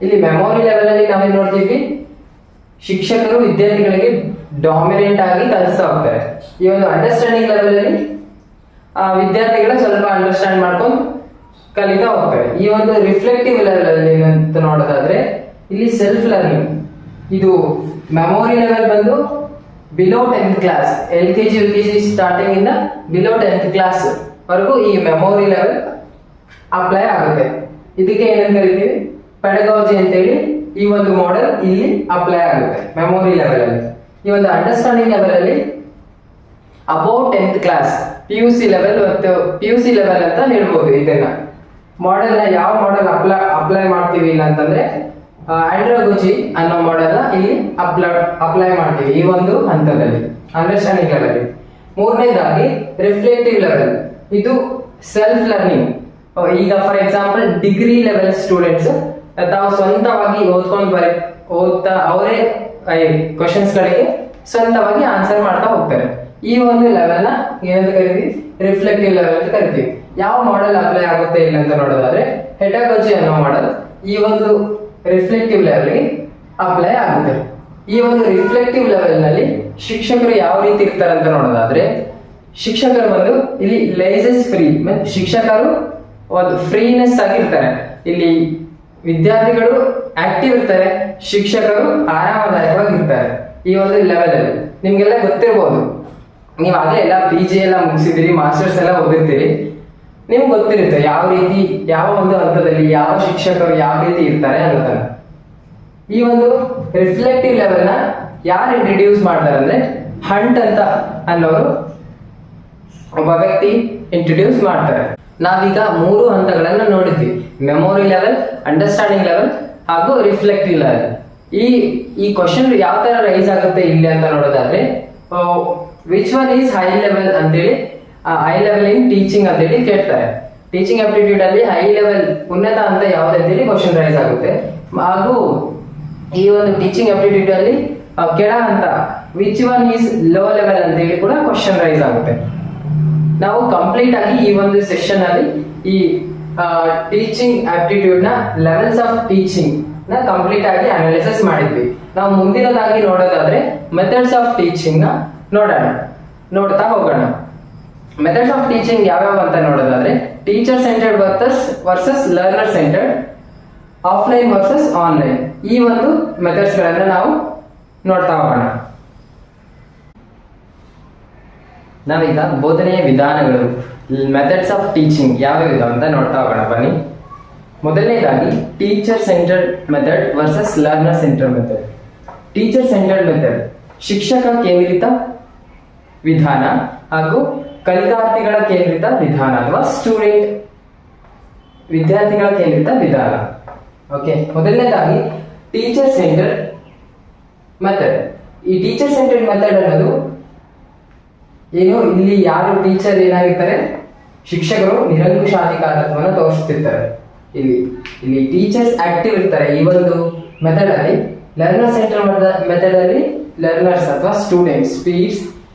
Speaker 1: ಇಲ್ಲಿ ಮೆಮೊರಿ ಲೆವೆಲ್ ಅಲ್ಲಿ ನಾವೇನ್ ನೋಡ್ತೀವಿ, ಶಿಕ್ಷಕರು ವಿದ್ಯಾರ್ಥಿಗಳಿಗೆ ಡಾಮಿನೆಂಟ್ ಆಗಿ ಕಲಿಸ್ತಾ ಹೋಗ್ತಾರೆ. ಈ ಒಂದು ಅಂಡರ್ಸ್ಟ್ಯಾಂಡಿಂಗ್ ಲೆವೆಲ್ ಅಲ್ಲಿ ವಿದ್ಯಾರ್ಥಿಗಳು ಸ್ವಲ್ಪ ಅಂಡರ್ಸ್ಟ್ಯಾಂಡ್ ಮಾಡ್ಕೊಂಡು ಕಲಿತಾ ಹೋಗ್ತಾರೆ. ಈ ಒಂದು ರಿಫ್ಲೆಕ್ಟಿವ್ ಲೆವೆಲ್ ಅಲ್ಲಿ ಅಂತ ನೋಡೋದಾದ್ರೆ ಇಲ್ಲಿ ಸೆಲ್ಫ್ ಲರ್ನಿಂಗ್. ಇದು ಮೆಮೊರಿ ಲೆವೆಲ್ ಬಂದು below 10th class, LKG UKG starting ಇಂದ ಬಿಲೋ 10th ಕ್ಲಾಸ್ ವರೆಗೂ ಈ ಮೆಮೊರಿ ಲೆವೆಲ್ ಅಪ್ಲೈ ಆಗುತ್ತೆ. ಇದಕ್ಕೆ ಏನಂತ ಕರಿತೀವಿ, ಪೆಡಗಾಲಜಿ ಅಂತೇಳಿ ಈ ಒಂದು ಮಾಡೆಲ್ ಇಲ್ಲಿ ಅಪ್ಲೈ ಆಗುತ್ತೆ ಮೆಮೊರಿ ಲೆವೆಲ್ ಅಲ್ಲಿ. ಈ ಒಂದು ಅಂಡರ್ಸ್ಟ್ಯಾಂಡಿಂಗ್ ಲೆವೆಲ್ ಅಲ್ಲಿ above 10th class, PUC level ಮತ್ತು PUC ಲೆವೆಲ್ ಅಂತ ಹೇಳ್ಬೋದು. ಇದನ್ನ ಮಾಡೆಲ್ ನ ಯಾವ ಮಾಡೆಲ್ ಅಪ್ಲೈ ಮಾಡ್ತೀವಿ ಇಲ್ಲ ಅಂತಂದ್ರೆ ಆಂಡ್ರಾಗೋಜಿ ಅನ್ನೋ ಮಾಡೆಲ್ ಇಲ್ಲಿ ಅಪ್ಲೈ ಮಾಡ್ತೀವಿ ಈ ಒಂದು ಹಂತದಲ್ಲಿ, ಅಂಡರ್ಸ್ಟ್ಯಾಂಡಿಂಗ್ ಲೆವೆಲ್. ಮೂರನೇದಾಗಿ ರಿಫ್ಲೆಕ್ಟಿವ್ ಲೆವೆಲ್. ಇದು ಸೆಲ್ಫ್ ಲರ್ನಿಂಗ್. ಈಗ for example degree level students ತಾವು ಸ್ವಂತವಾಗಿ ಓದ್ತಾ ಅವರೇ ಕ್ವಶನ್ಸ್ ಗಳಿಗೆ ಸ್ವಂತವಾಗಿ ಆನ್ಸರ್ ಮಾಡ್ತಾ ಹೋಗ್ತಾರೆ. ಈ ಒಂದು ಲೆವೆಲ್ ನ ಏನಂತ ಕರಿತೀವಿ, ರಿಫ್ಲೆಕ್ಟಿವ್ ಲೆವೆಲ್ ಅಂತ ಕರಿತೀವಿ. ಯಾವ ಮಾಡೆಲ್ ಅಪ್ಲೈ ಆಗುತ್ತೆ ಇಲ್ಲ ಅಂತ ನೋಡೋದಾದ್ರೆ ಹೆಡಾಗೋಜಿ ಅನ್ನೋ ಮಾಡೆಲ್ ಈ ಒಂದು ರಿಫ್ಲೆಕ್ಟಿವ್ ಲೆವೆಲ್ಗೆ ಅಪ್ಲೈ ಆಗುತ್ತೆ. ಈ ಒಂದು ರಿಫ್ಲೆಕ್ಟಿವ್ ಲೆವೆಲ್ ನಲ್ಲಿ ಶಿಕ್ಷಕರು ಯಾವ ರೀತಿ ಇರ್ತಾರೆ ಅಂತ ನೋಡೋದಾದ್ರೆ, ಶಿಕ್ಷಕರು ಬಂದು ಇಲ್ಲಿ ಲೈಸೆನ್ಸ್ ಫ್ರೀ, ಶಿಕ್ಷಕರು ಒಂದು ಫ್ರೀನೆಸ್ ಆಗಿರ್ತಾರೆ. ಇಲ್ಲಿ ವಿದ್ಯಾರ್ಥಿಗಳು ಆಕ್ಟಿವ್ ಇರ್ತಾರೆ, ಶಿಕ್ಷಕರು ಆರಾಮದಾಯಕವಾಗಿರ್ತಾರೆ. ಈ ಒಂದು ಲೆವೆಲ್ ಅಲ್ಲಿ ನಿಮ್ಗೆಲ್ಲ ಗೊತ್ತಿರ್ಬೋದು, ನೀವು ಆಗಲೇ ಎಲ್ಲ PG ಎಲ್ಲ ಮುಗಿಸಿದಿರಿ, ಮಾಸ್ಟರ್ಸ್ ಎಲ್ಲ ಓದಿರ್ತೀರಿ, ನಿಮ್ಗೆ ಗೊತ್ತಿರುತ್ತೆ ಯಾವ ರೀತಿ ಯಾವ ಒಂದು ಹಂತದಲ್ಲಿ ಯಾವ ಶಿಕ್ಷಕರು ಯಾವ ರೀತಿ ಇರ್ತಾರೆ ಅನ್ನೋದನ್ನ. ಈ ಒಂದು ರಿಫ್ಲೆಕ್ಟಿವ್ ಲೆವೆಲ್ ನ ಯಾರು ಇಂಟ್ರಡ್ಯೂಸ್ ಮಾಡ್ತಾರೆ ಅಂದ್ರೆ ಹಂಟ್ ಅಂತ ಅನ್ನೋರು ಒಬ್ಬ ವ್ಯಕ್ತಿ ಇಂಟ್ರಡ್ಯೂಸ್ ಮಾಡ್ತಾರೆ. ನಾವೀಗ 3 ಹಂತಗಳನ್ನ ನೋಡಿದ್ವಿ, ಮೆಮೊರಿ ಲೆವೆಲ್, ಅಂಡರ್ಸ್ಟ್ಯಾಂಡಿಂಗ್ ಲೆವೆಲ್ ಹಾಗೂ ರಿಫ್ಲೆಕ್ಟಿವ್ ಲೆವೆಲ್. ಈ ಕ್ವಶನ್ ಯಾವ ತರ ರೈಸ್ ಆಗುತ್ತೆ ಇಲ್ಲಿ ಅಂತ ನೋಡೋದಾದ್ರೆ, which one is high level ಅಂತೇಳಿ, ಹೈ ಲೆವೆಲ್ ಇನ್ ಟೀಚಿಂಗ್ ಅಂತೇಳಿ ಕೇಳ್ತಾರೆ. ಟೀಚಿಂಗ್ ಆಪ್ಟಿಟ್ಯೂಡ್ ಅಲ್ಲಿ ಹೈ ಲೆವೆಲ್ ಉನ್ನತ ಹಂತ ಯಾವ್ದು ಅಂತೇಳಿ ಕ್ವಶನ್ ರೈಸ್ ಆಗುತ್ತೆ. ಹಾಗೂ ಈ ಒಂದು ಟೀಚಿಂಗ್ ಆಪ್ಟಿಟ್ಯೂಡ್ ಅಲ್ಲಿ ಕೆಳ ಹಂತ which one is low level ಅಂತೇಳಿ ಕೂಡ ಕ್ವಶನ್ ರೈಸ್ ಆಗುತ್ತೆ. ನಾವು ಕಂಪ್ಲೀಟ್ ಆಗಿ ಈ ಒಂದು ಸೆಷನ್ ಅಲ್ಲಿ ಈ ಟೀಚಿಂಗ್ ಆಪ್ಟಿಟ್ಯೂಡ್ ನ ಲೆವೆಲ್ಸ್ ಆಫ್ ಟೀಚಿಂಗ್ ನ ಕಂಪ್ಲೀಟ್ ಆಗಿ ಅನಾಲಿಸಿಸ್ ಮಾಡಿದ್ವಿ. ನಾವು ಮುಂದಿನದಾಗಿ ನೋಡೋದಾದ್ರೆ ಮೆಥಡ್ಸ್ ಆಫ್ ಟೀಚಿಂಗ್ ನ ನೋಡ್ತಾ ಹೋಗೋಣ. ಮೆಥಡ್ಸ್ ಆಫ್ ಟೀಚಿಂಗ್ ಯಾವ್ಯಾವ ಅಂತ ನೋಡೋದಾದ್ರೆ teacher centred versus learner centred, offline versus online. ಈ ಒಂದು ಮೆಥಡ್ಸ್ ಗಳನ್ನ ನಾವು ನೋಡ್ತಾ ಹೋಗೋಣ. ನಾವೀಗ ಬೋಧನೆಯ ವಿಧಾನಗಳು, ಮೆಥಡ್ಸ್ ಆಫ್ ಟೀಚಿಂಗ್ ಯಾವ್ಯಾವ ಅಂತ ನೋಡ್ತಾ ಹೋಗೋಣ ಬನ್ನಿ. ಮೊದಲನೇದಾಗಿ teacher centred method versus learner centred method. Teacher centred method ಶಿಕ್ಷಕ ಕೇಂದ್ರಿತ ವಿಧಾನ ಹಾಗೂ ಕಲಿಕಾರ್ಥಿಗಳ ಕೇಂದ್ರಿತ ವಿಧಾನ ಅಥವಾ ವಿದ್ಯಾರ್ಥಿಗಳ ಕೇಂದ್ರಿತ ವಿಧಾನ. ಓಕೆ, ಮೊದಲನೇದಾಗಿ ಟೀಚರ್ ಸೆಂಟರ್ಡ್ ಮೆಥಡ್. ಈ ಟೀಚರ್ ಸೆಂಟರ್ಡ್ ಮೆಥಡ್ ಅನ್ನೋದು ಏನು, ಇಲ್ಲಿ ಯಾರು ಟೀಚರ್ ಏನಾಗಿರ್ತಾರೆ, ಶಿಕ್ಷಕರು ನಿರಂಕುಶಾಧಿಕಾರತ್ವವನ್ನು ತೋರಿಸ್ತಿರ್ತಾರೆ. ಇಲ್ಲಿ ಟೀಚರ್ಸ್ ಆಕ್ಟಿವ್ ಇರ್ತಾರೆ ಈ ಒಂದು ಮೆಥಡ್ ಅಲ್ಲಿ. ಲರ್ನರ್ ಸೆಂಟರ್ ಮೆಥಡ್ ಅಲ್ಲಿ ಲರ್ನರ್ಸ್ ಅಥವಾ ಸ್ಟೂಡೆಂಟ್ಸ್, ಪೀರ್ಸ್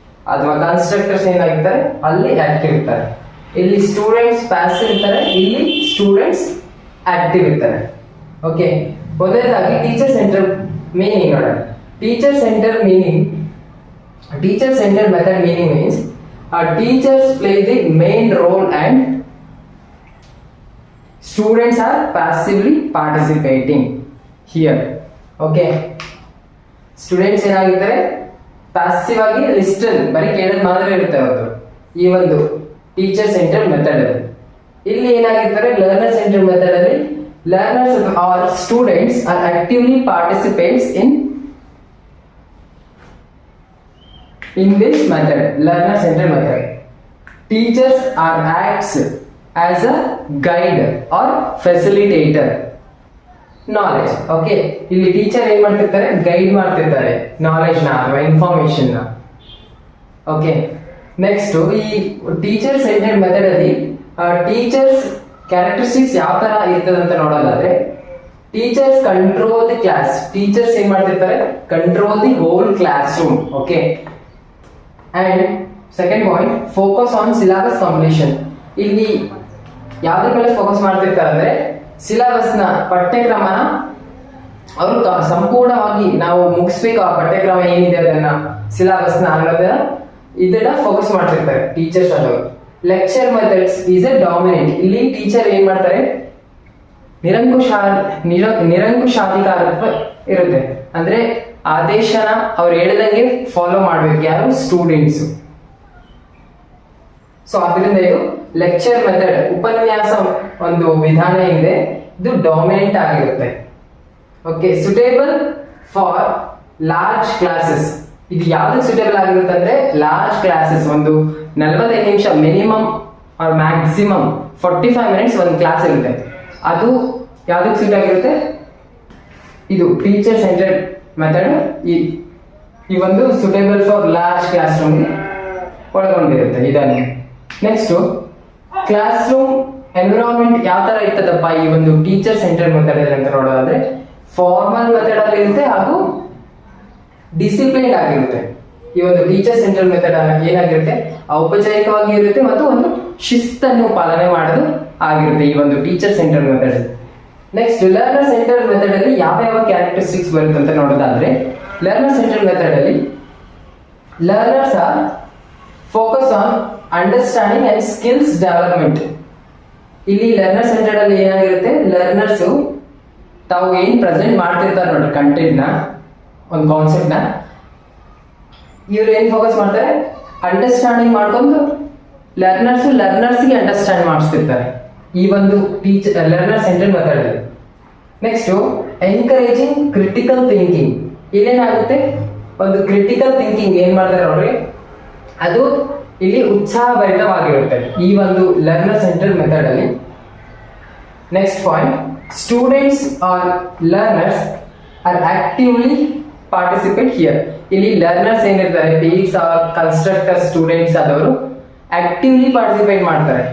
Speaker 1: ಅಥವಾ ಕನ್ಸ್ಟ್ರಕ್ಟರ್ಸ್ ಏನಾಗಿರ್ತಾರೆ ಅಲ್ಲಿ ಆಕ್ಟಿವ್ ಇರ್ತಾರೆ. ಇಲ್ಲಿ ಸ್ಟೂಡೆಂಟ್ಸ್ ಪ್ಯಾಸಿವ್ ಇರ್ತಾರೆ, ಇಲ್ಲಿ ಸ್ಟೂಡೆಂಟ್ಸ್ ಆಕ್ಟಿವ್ ಇರ್ತಾರೆ. ಓಕೆ, ಮೊದಲನೇದಾಗಿ ಟೀಚರ್ ಸೆಂಟರ್ ಮೀನಿಂಗ್ ನೋಡೋಣ. Teacher centre method meaning means teachers play the main role and students are passively participating here. Okay, students ಏನಾಗಿರ್ತಾರೆ ಪ್ಯಾಸಿವ್ ಆಗಿ ಲಿಸ್ಟನ್, ಬರೀ ಕೇಳೋದು ಮಾತ್ರ ಇರುತ್ತೆ ಅವರು ಈ ಒಂದು ಟೀಚರ್ ಸೆಂಟರ್ ಮೆಥಡ್ ಅಲ್ಲಿ. ಇಲ್ಲಿ ಏನಾಗಿರ್ತಾರೆ ಲರ್ನರ್ ಸೆಂಟರ್ ಮೆಥಡ್ ಅಲ್ಲಿ learners or students are actively participants in In this method, learner-centered method, teachers are acts as a guide or facilitator. Knowledge. Okay, ಇಲ್ಲಿ ಟೀಚರ್ ಏನ್ ಮಾಡ್ತಿರ್ತಾರೆ, ಗೈಡ್ ಮಾಡ್ತಿರ್ತಾರೆ ನಾಲೆಜ್ ನ ಅಥವಾ information ನ. ಓಕೆ, ನೆಕ್ಸ್ಟ್ ಈ teacher centred method ಅಲ್ಲಿ teachers characteristics ಯಾವ ತರ ಇರ್ತದೆ ಅಂತ ನೋಡೋದಾದ್ರೆ, teachers control the class. Teachers ಏನ್ ಮಾಡ್ತಿರ್ತಾರೆ, control the whole class room. Okay, and second point, focus on syllabus completion. ಇಲ್ಲಿ ಯಾವ್ದ್ರ ಮೇಲೆ ಫೋಕಸ್ ಮಾಡ್ತಿರ್ತಾರೆ ಅಂದ್ರೆ, ಸಿಲೆಬಸ್ ನ ಪಠ್ಯಕ್ರಮನ ಅವರು ಸಂಪೂರ್ಣವಾಗಿ ನಾವು ಮುಗಿಸ್ಬೇಕು. ಆ ಪಠ್ಯಕ್ರಮ ಏನಿದೆ ಅದನ್ನ ಸಿಲೆಬಸ್ ನ ಅನ್ನೋದನ್ನ ಇದನ್ನ ಫೋಕಸ್ ಮಾಡ್ತಿರ್ತಾರೆ ಟೀಚರ್ಸ್ ಅನ್ನೋರು. Lecture methods is A dominant. ಇಲ್ಲಿ ಟೀಚರ್ ಏನ್ ಮಾಡ್ತಾರೆ, ನಿರಂಕುಶಾಧಿಕಾರತ್ವ ಇರುತ್ತೆ. ಅಂದ್ರೆ ಆದೇಶನ ಅವ್ರು ಹೇಳಿದಂಗೆ ಫಾಲೋ ಮಾಡ್ಬೇಕು ಯಾರು, ಸ್ಟೂಡೆಂಟ್ಸ್. ಸೊ ಅದರಿಂದ ಇದು ಲೆಕ್ಚರ್ ಮೆಥಡ್, ಉಪನ್ಯಾಸ ಒಂದು ವಿಧಾನ ಇದೆ, ಇದು ಡಾಮಿನೆಂಟ್ ಆಗಿರುತ್ತೆ. Okay, suitable for large classes. ಇದು ಯಾವ್ದಕ್ಕೆ ಸುಟೇಬಲ್ ಆಗಿರುತ್ತೆ ಅಂದ್ರೆ, ಲಾರ್ಜ್ ಕ್ಲಾಸಸ್ ಒಂದು 45 ನಿಮಿಷ ಮಿನಿಮಮ್ ಆರ್ ಮ್ಯಾಕ್ಸಿಮಮ್ 45 ಮಿನಿಟ್ಸ್ ಒಂದು ಕ್ಲಾಸ್ ಇರುತ್ತೆ. ಅದು ಯಾವ್ದಕ್ಕೆ ಸೂಟ್ ಆಗಿರುತ್ತೆ, ಇದು ಟೀಚರ್ ಸೆಂಟರ್ಡ್ ಮೆಥಡ್ ಈ ಒಂದು suitable for large class room ಒಳಗೊಂಡಿರುತ್ತೆ ಇದನ್ನು. ನೆಕ್ಸ್ಟ್, ಕ್ಲಾಸ್ ರೂಮ್ ಎನ್ವಿರಾನ್ಮೆಂಟ್ ಯಾವ ತರ ಇರ್ತದಪ್ಪ ಈ ಒಂದು ಟೀಚರ್ ಸೆಂಟರ್ಡ್ ಮೆಥಡ್ ಅಂತ ನೋಡೋದಾದ್ರೆ, ಫಾರ್ಮಲ್ ಮೆಥಡ್ ಅಲ್ಲಿ ಇರುತ್ತೆ ಹಾಗೂ ಡಿಸಿಪ್ಲಿನ್ ಆಗಿರುತ್ತೆ. ಈ ಒಂದು ಟೀಚರ್ ಸೆಂಟರ್ಡ್ ಮೆಥಡ್ ಏನಾಗಿರುತ್ತೆ, ಔಪಚಾರಿಕವಾಗಿ ಇರುತ್ತೆ ಮತ್ತು ಒಂದು ಶಿಸ್ತನ್ನು ಪಾಲನೆ ಮಾಡೋದು ಆಗಿರುತ್ತೆ ಈ ಒಂದು teacher centred method. Next, learner centred method ಅಲ್ಲಿ ಯಾವ ಯಾವ ಕ್ಯಾರೆಕ್ಟರಿಸ್ಟಿಕ್ಸ್ ಬರುತ್ತೆ ಅಂತ ನೋಡೋದಾದ್ರೆ, ಲರ್ನರ್ ಸೆಂಟರ್ಡ್ ಮೆಥಡ್ ಅಲ್ಲಿ learners are focus on understanding and skills development. ಇಲ್ಲಿ ಲರ್ನರ್ ಸೆಂಟರ್ಡ್ ಅಲ್ಲಿ ಏನಾಗಿರುತ್ತೆ, ಲರ್ನರ್ಸ್ ತಾವು ಏನ್ ಪ್ರೆಸೆಂಟ್ ಮಾಡ್ತಿರ್ತಾರೆ ನೋಡಿ ಕಂಟೆಂಟ್ ನ, ಒಂದು ಕಾನ್ಸೆಪ್ಟ್ ನ, ಇವ್ರು ಏನ್ ಫೋಕಸ್ ಮಾಡ್ತಾರೆ, ಅಂಡರ್ಸ್ಟ್ಯಾಂಡಿಂಗ್ ಮಾಡ್ಕೊಂಡು ಲರ್ನರ್ಸ್ಗೆ ಅಂಡರ್ಸ್ಟ್ಯಾಂಡ್ ಮಾಡಿಸ್ತಿರ್ತಾರೆ ಈ ಒಂದು ಲರ್ನರ್ ಸೆಂಟರ್ಡ್ ಮೆಥಡ್ ಅಲ್ಲಿ. Next, encouraging critical thinking. ಇಲ್ಲೇನಾಗುತ್ತೆ, ಒಂದು ಕ್ರಿಟಿಕಲ್ ಥಿಂಕಿಂಗ್ ಏನ್ ಮಾಡ್ತಾರೆ ನೋಡ್ರಿ, ಅದು ಇಲ್ಲಿ ಉತ್ಸಾಹಭರಿತವಾಗಿರುತ್ತೆ ಈ ಒಂದು ಲರ್ನರ್ ಸೆಂಟರ್ಡ್ ಮೆಥಡ್ ಅಲ್ಲಿ. Next point, students R learners are actively participate here. ಇಲ್ಲಿ ಲರ್ನರ್ಸ್ ಏನಿರ್ತಾರೆ, ಪೀಸ್ ಆರ್ ಕನ್ಸ್ಟ್ರಕ್ಟರ್ ಸ್ಟೂಡೆಂಟ್ಸ್ ಆದವರು ಆಕ್ಟಿವ್ಲಿ ಪಾರ್ಟಿಸಿಪೇಟ್ ಮಾಡ್ತಾರೆ.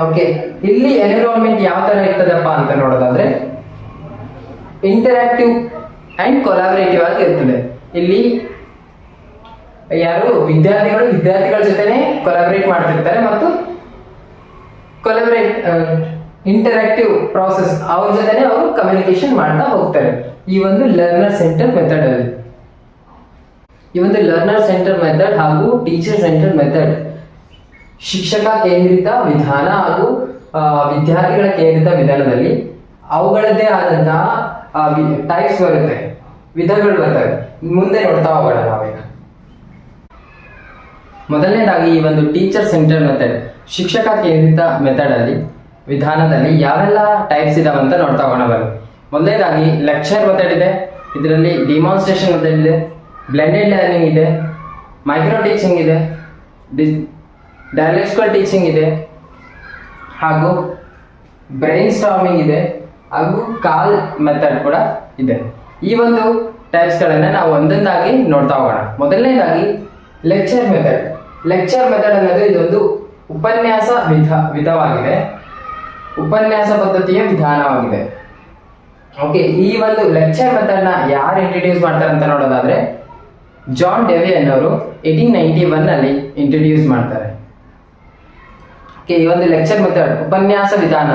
Speaker 1: ಓಕೆ, ಇಲ್ಲಿ ಎನ್ವಿರಾನ್ಮೆಂಟ್ ಯಾವ ತರ ಇರ್ತದಪ್ಪ ಅಂತ ನೋಡೋದಾದ್ರೆ, ಇಂಟರಾಕ್ಟಿವ್ ಅಂಡ್ ಕೊಲಾಬರೇಟಿವ್ ಆಗಿ ಇರ್ತದೆ. ಇಲ್ಲಿ ಯಾರು ವಿದ್ಯಾರ್ಥಿಗಳ ಜೊತೆನೆ ಕೊಲಾಬರೇಟ್ ಮಾಡ್ತಿರ್ತಾರೆ ಮತ್ತು ಇಂಟರಾಕ್ಟಿವ್ ಪ್ರಾಸೆಸ್ ಅವ್ರ ಜೊತೆನೆ ಅವರು ಕಮ್ಯುನಿಕೇಶನ್ ಮಾಡ್ತಾ ಹೋಗ್ತಾರೆ ಈ ಒಂದು ಲರ್ನರ್ ಸೆಂಟರ್ ಮೆಥಡ್ ಅಲ್ಲಿ. ಈ ಒಂದು ಲರ್ನರ್ ಸೆಂಟರ್ ಮೆಥಡ್ ಹಾಗೂ ಟೀಚರ್ ಸೆಂಟರ್ ಮೆಥಡ್ ಶಿಕ್ಷಕ ಕೇಂದ್ರಿತ ವಿಧಾನ ಹಾಗೂ ವಿದ್ಯಾರ್ಥಿಗಳ ಕೇಂದ್ರಿತ ವಿಧಾನದಲ್ಲಿ ಅವುಗಳದ್ದೇ ಆದಂತಹ ಟೈಪ್ಸ್ ಬರುತ್ತೆ, ವಿಧಗಳು ಬರ್ತವೆ. ಮುಂದೆ ನೋಡ್ತಾ ಹೋಗೋಣ ನಾವೀಗ. ಮೊದಲನೇದಾಗಿ ಈ ಒಂದು ಟೀಚರ್ ಸೆಂಟರ್ ಮೆಥಡ್, ಶಿಕ್ಷಕ ಕೇಂದ್ರಿತ ಮೆಥಡ್ ಅಲ್ಲಿ ವಿಧಾನದಲ್ಲಿ ಯಾವೆಲ್ಲ ಟೈಪ್ಸ್ ಇದಾವೆ ಅಂತ ನೋಡ್ತಾ ಹೋಗೋಣ ಬನ್ನಿ. ಮೊದಲನೇದಾಗಿ ಲೆಕ್ಚರ್ ಮೆಥಡ್ ಇದೆ, ಇದರಲ್ಲಿ ಡಿಮಾನ್ಸ್ಟ್ರೇಷನ್ ಮೆಥಡ್ ಇದೆ, ಬ್ಲೆಂಡೆಡ್ ಲರ್ನಿಂಗ್ ಇದೆ, ಮೈಕ್ರೋ ಟೀಚಿಂಗ್ ಇದೆ, ಡೈಲೆಕ್ಚುವಲ್ ಟೀಚಿಂಗ್ ಇದೆ, ಹಾಗೂ ಬ್ರೈನ್ ಸ್ಟಾರ್ಮಿಂಗ್ ಇದೆ, ಹಾಗೂ ಕಾಲ್ ಮೆಥಡ್ ಕೂಡ ಇದೆ. ಈ ಒಂದು ಟೈಪ್ಸ್ಗಳನ್ನು ನಾವು ಒಂದೊಂದಾಗಿ ನೋಡ್ತಾ ಹೋಗೋಣ. ಮೊದಲನೇದಾಗಿ ಲೆಕ್ಚರ್ ಮೆಥಡ್. ಲೆಕ್ಚರ್ ಮೆಥಡ್ ಅನ್ನೋದು ಇದೊಂದು ಉಪನ್ಯಾಸ ವಿಧವಾಗಿದೆ, ಉಪನ್ಯಾಸ ಪದ್ಧತಿಯ ವಿಧಾನವಾಗಿದೆ. ಓಕೆ, ಈ ಒಂದು ಲೆಕ್ಚರ್ ಮೆಥಡ್ ನ ಯಾರು ಇಂಟ್ರೊಡ್ಯೂಸ್ ಮಾಡ್ತಾರೆ ಅಂತ ನೋಡೋದಾದ್ರೆ, ಜಾನ್ ಡೆವಿ ಅನ್ನೋರು 1891 ನಲ್ಲಿ ಇಂಟ್ರೊಡ್ಯೂಸ್ ಮಾಡ್ತಾರೆ. ಓಕೆ, ಈ ಒಂದು ಲೆಕ್ಚರ್ ಮೆಥಡ್ ಉಪನ್ಯಾಸ ವಿಧಾನ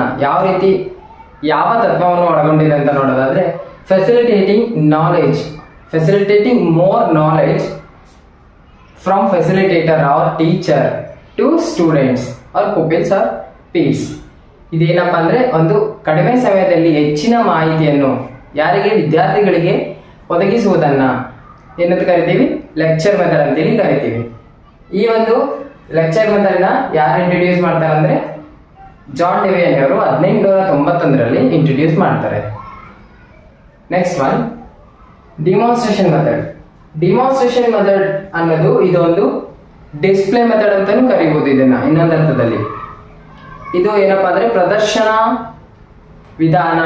Speaker 1: ಯಾವ ತತ್ವವನ್ನು ಒಳಗೊಂಡಿದೆ ಅಂತ ನೋಡೋದಾದ್ರೆ, facilitating more knowledge from facilitator or teacher to students or pupils or peers. ಇದೇನಪ್ಪ ಅಂದ್ರೆ, ಒಂದು ಕಡಿಮೆ ಸಮಯದಲ್ಲಿ ಹೆಚ್ಚಿನ ಮಾಹಿತಿಯನ್ನು ಯಾರಿಗೆ, ವಿದ್ಯಾರ್ಥಿಗಳಿಗೆ ಒದಗಿಸುವುದನ್ನ ಏನಂತ ಕರಿತೀವಿ, ಲೆಕ್ಚರ್ ಮೆಥಡ್ ಅಂತೇಳಿ ಕರಿತೀವಿ. ಈ ಒಂದು ಲೆಕ್ಚರ್ ಮೆಥಡ್ ನ ಯಾರು ಇಂಟ್ರೊಡ್ಯೂಸ್ ಮಾಡ್ತಾರೆ ಅಂದ್ರೆ, ಜಾನ್ ಡೆವಿ ಅವರು 1891ರಲ್ಲಿ ಇಂಟ್ರೊಡ್ಯೂಸ್ ಮಾಡ್ತಾರೆ. Next one, demonstration method. Demonstration method ಅನ್ನೋದು ಇದೊಂದು ಡಿಸ್ಪ್ಲೇ ಮೆಥಡ್ ಅಂತಾನೂ ಕರಿಬಹುದು. ಇದನ್ನ ಇನ್ನೊಂದು ಅರ್ಥದಲ್ಲಿ ಇದು ಏನಪ್ಪಾ ಅಂದ್ರೆ ಪ್ರದರ್ಶನ ವಿಧಾನ,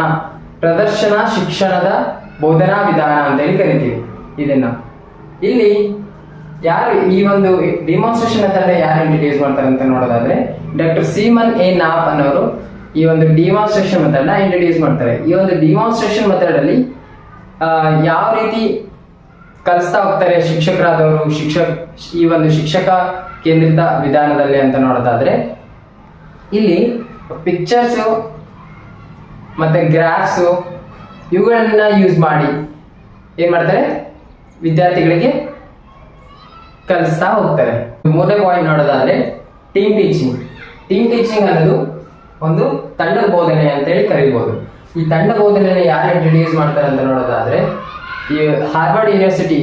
Speaker 1: ಪ್ರದರ್ಶನ ಶಿಕ್ಷಣದ ಬೋಧನಾ ವಿಧಾನ ಅಂತೇಳಿ ಕರಿತೀವಿ ಇದನ್ನ. ಇಲ್ಲಿ ಯಾರು ಈ ಒಂದು ಡಿಮಾನ್ಸ್ಟ್ರೇಷನ್ ಮೆಥಡ್ ಯಾರು ಇಂಟ್ರೊಡ್ಯೂಸ್ ಮಾಡ್ತಾರೆ ಅಂತ ನೋಡೋದಾದ್ರೆ ಡಾಕ್ಟರ್ ಸೀಮನ್ ಎ ನಾಪ್ ಅನ್ನೋರು ಈ ಒಂದು ಡಿಮಾನ್ಸ್ಟ್ರೇಷನ್ ಮೆಥಡ್ ನ ಇಂಟ್ರೊಡ್ಯೂಸ್ ಮಾಡ್ತಾರೆ. ಈ ಒಂದು ಡಿಮಾನ್ಸ್ಟ್ರೇಷನ್ ಮೆಥಡ್ ಅಲ್ಲಿ ಯಾವ ರೀತಿ ಕಲಿಸ್ತಾ ಹೋಗ್ತಾರೆ ಶಿಕ್ಷಕರಾದವರು ಈ ಒಂದು ಶಿಕ್ಷಕ ಕೇಂದ್ರಿತ ವಿಧಾನದಲ್ಲಿ ಅಂತ ನೋಡೋದಾದ್ರೆ ಇಲ್ಲಿ ಪಿಕ್ಚರ್ಸ್ ಮತ್ತೆ ಗ್ರಾಫ್ಸ್ ಇವುಗಳನ್ನ ಯೂಸ್ ಮಾಡಿ ಏನ್ ಮಾಡ್ತಾರೆ ವಿದ್ಯಾರ್ಥಿಗಳಿಗೆ ಕಲಿಸ್ತಾ ಹೋಗ್ತಾರೆ. ಮೂರನೇ ಪಾಯಿಂಟ್ ನೋಡೋದಾದ್ರೆ ಟೀಮ್ ಟೀಚಿಂಗ್. ಟೀಮ್ ಟೀಚಿಂಗ್ ಅನ್ನೋದು ಒಂದು ತಂಡದ ಬೋಧನೆ ಅಂತೇಳಿ ಕರಿಬಹುದು. ಈ ತಂಡ ಬೋಧನೆಯನ್ನು ಯಾರು ಇಂಟ್ರೊಡ್ಯೂಸ್ ಮಾಡ್ತಾರೆ ಅಂತ ನೋಡೋದಾದ್ರೆ ಈ ಹಾರ್ವರ್ಡ್ ಯೂನಿವರ್ಸಿಟಿ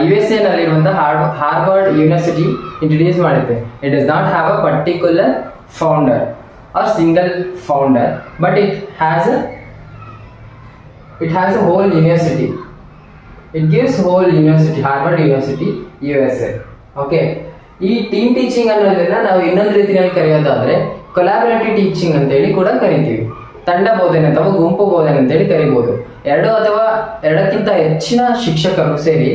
Speaker 1: USA ನಲ್ಲಿರುವಂತಹ ಹಾರ್ವರ್ಡ್ ಯೂನಿವರ್ಸಿಟಿ ಇಂಟ್ರೊಡ್ಯೂಸ್ ಮಾಡುತ್ತೆ. It does not have a particular founder or single founder, but it has a whole university. It gives whole university, Harvard University USA. Okay, ಈ team teaching ಅನ್ನೋದನ್ನ ನಾವು ಇನ್ನೊಂದು ರೀತಿಯಲ್ಲಿ ಕರೆಯೋದಾದ್ರೆ collaborative teaching ಅಂತೇಳಿ ಕೂಡ ಕರಿತೀವಿ. ತಂಡ ಬೋಧನೆ ಅಥವಾ ಗುಂಪು ಬೋಧನೆ ಅಂತೇಳಿ ಕರಿಬಹುದು. ಎರಡು ಅಥವಾ ಎರಡಕ್ಕಿಂತ ಹೆಚ್ಚಿನ ಶಿಕ್ಷಕರು ಸೇರಿ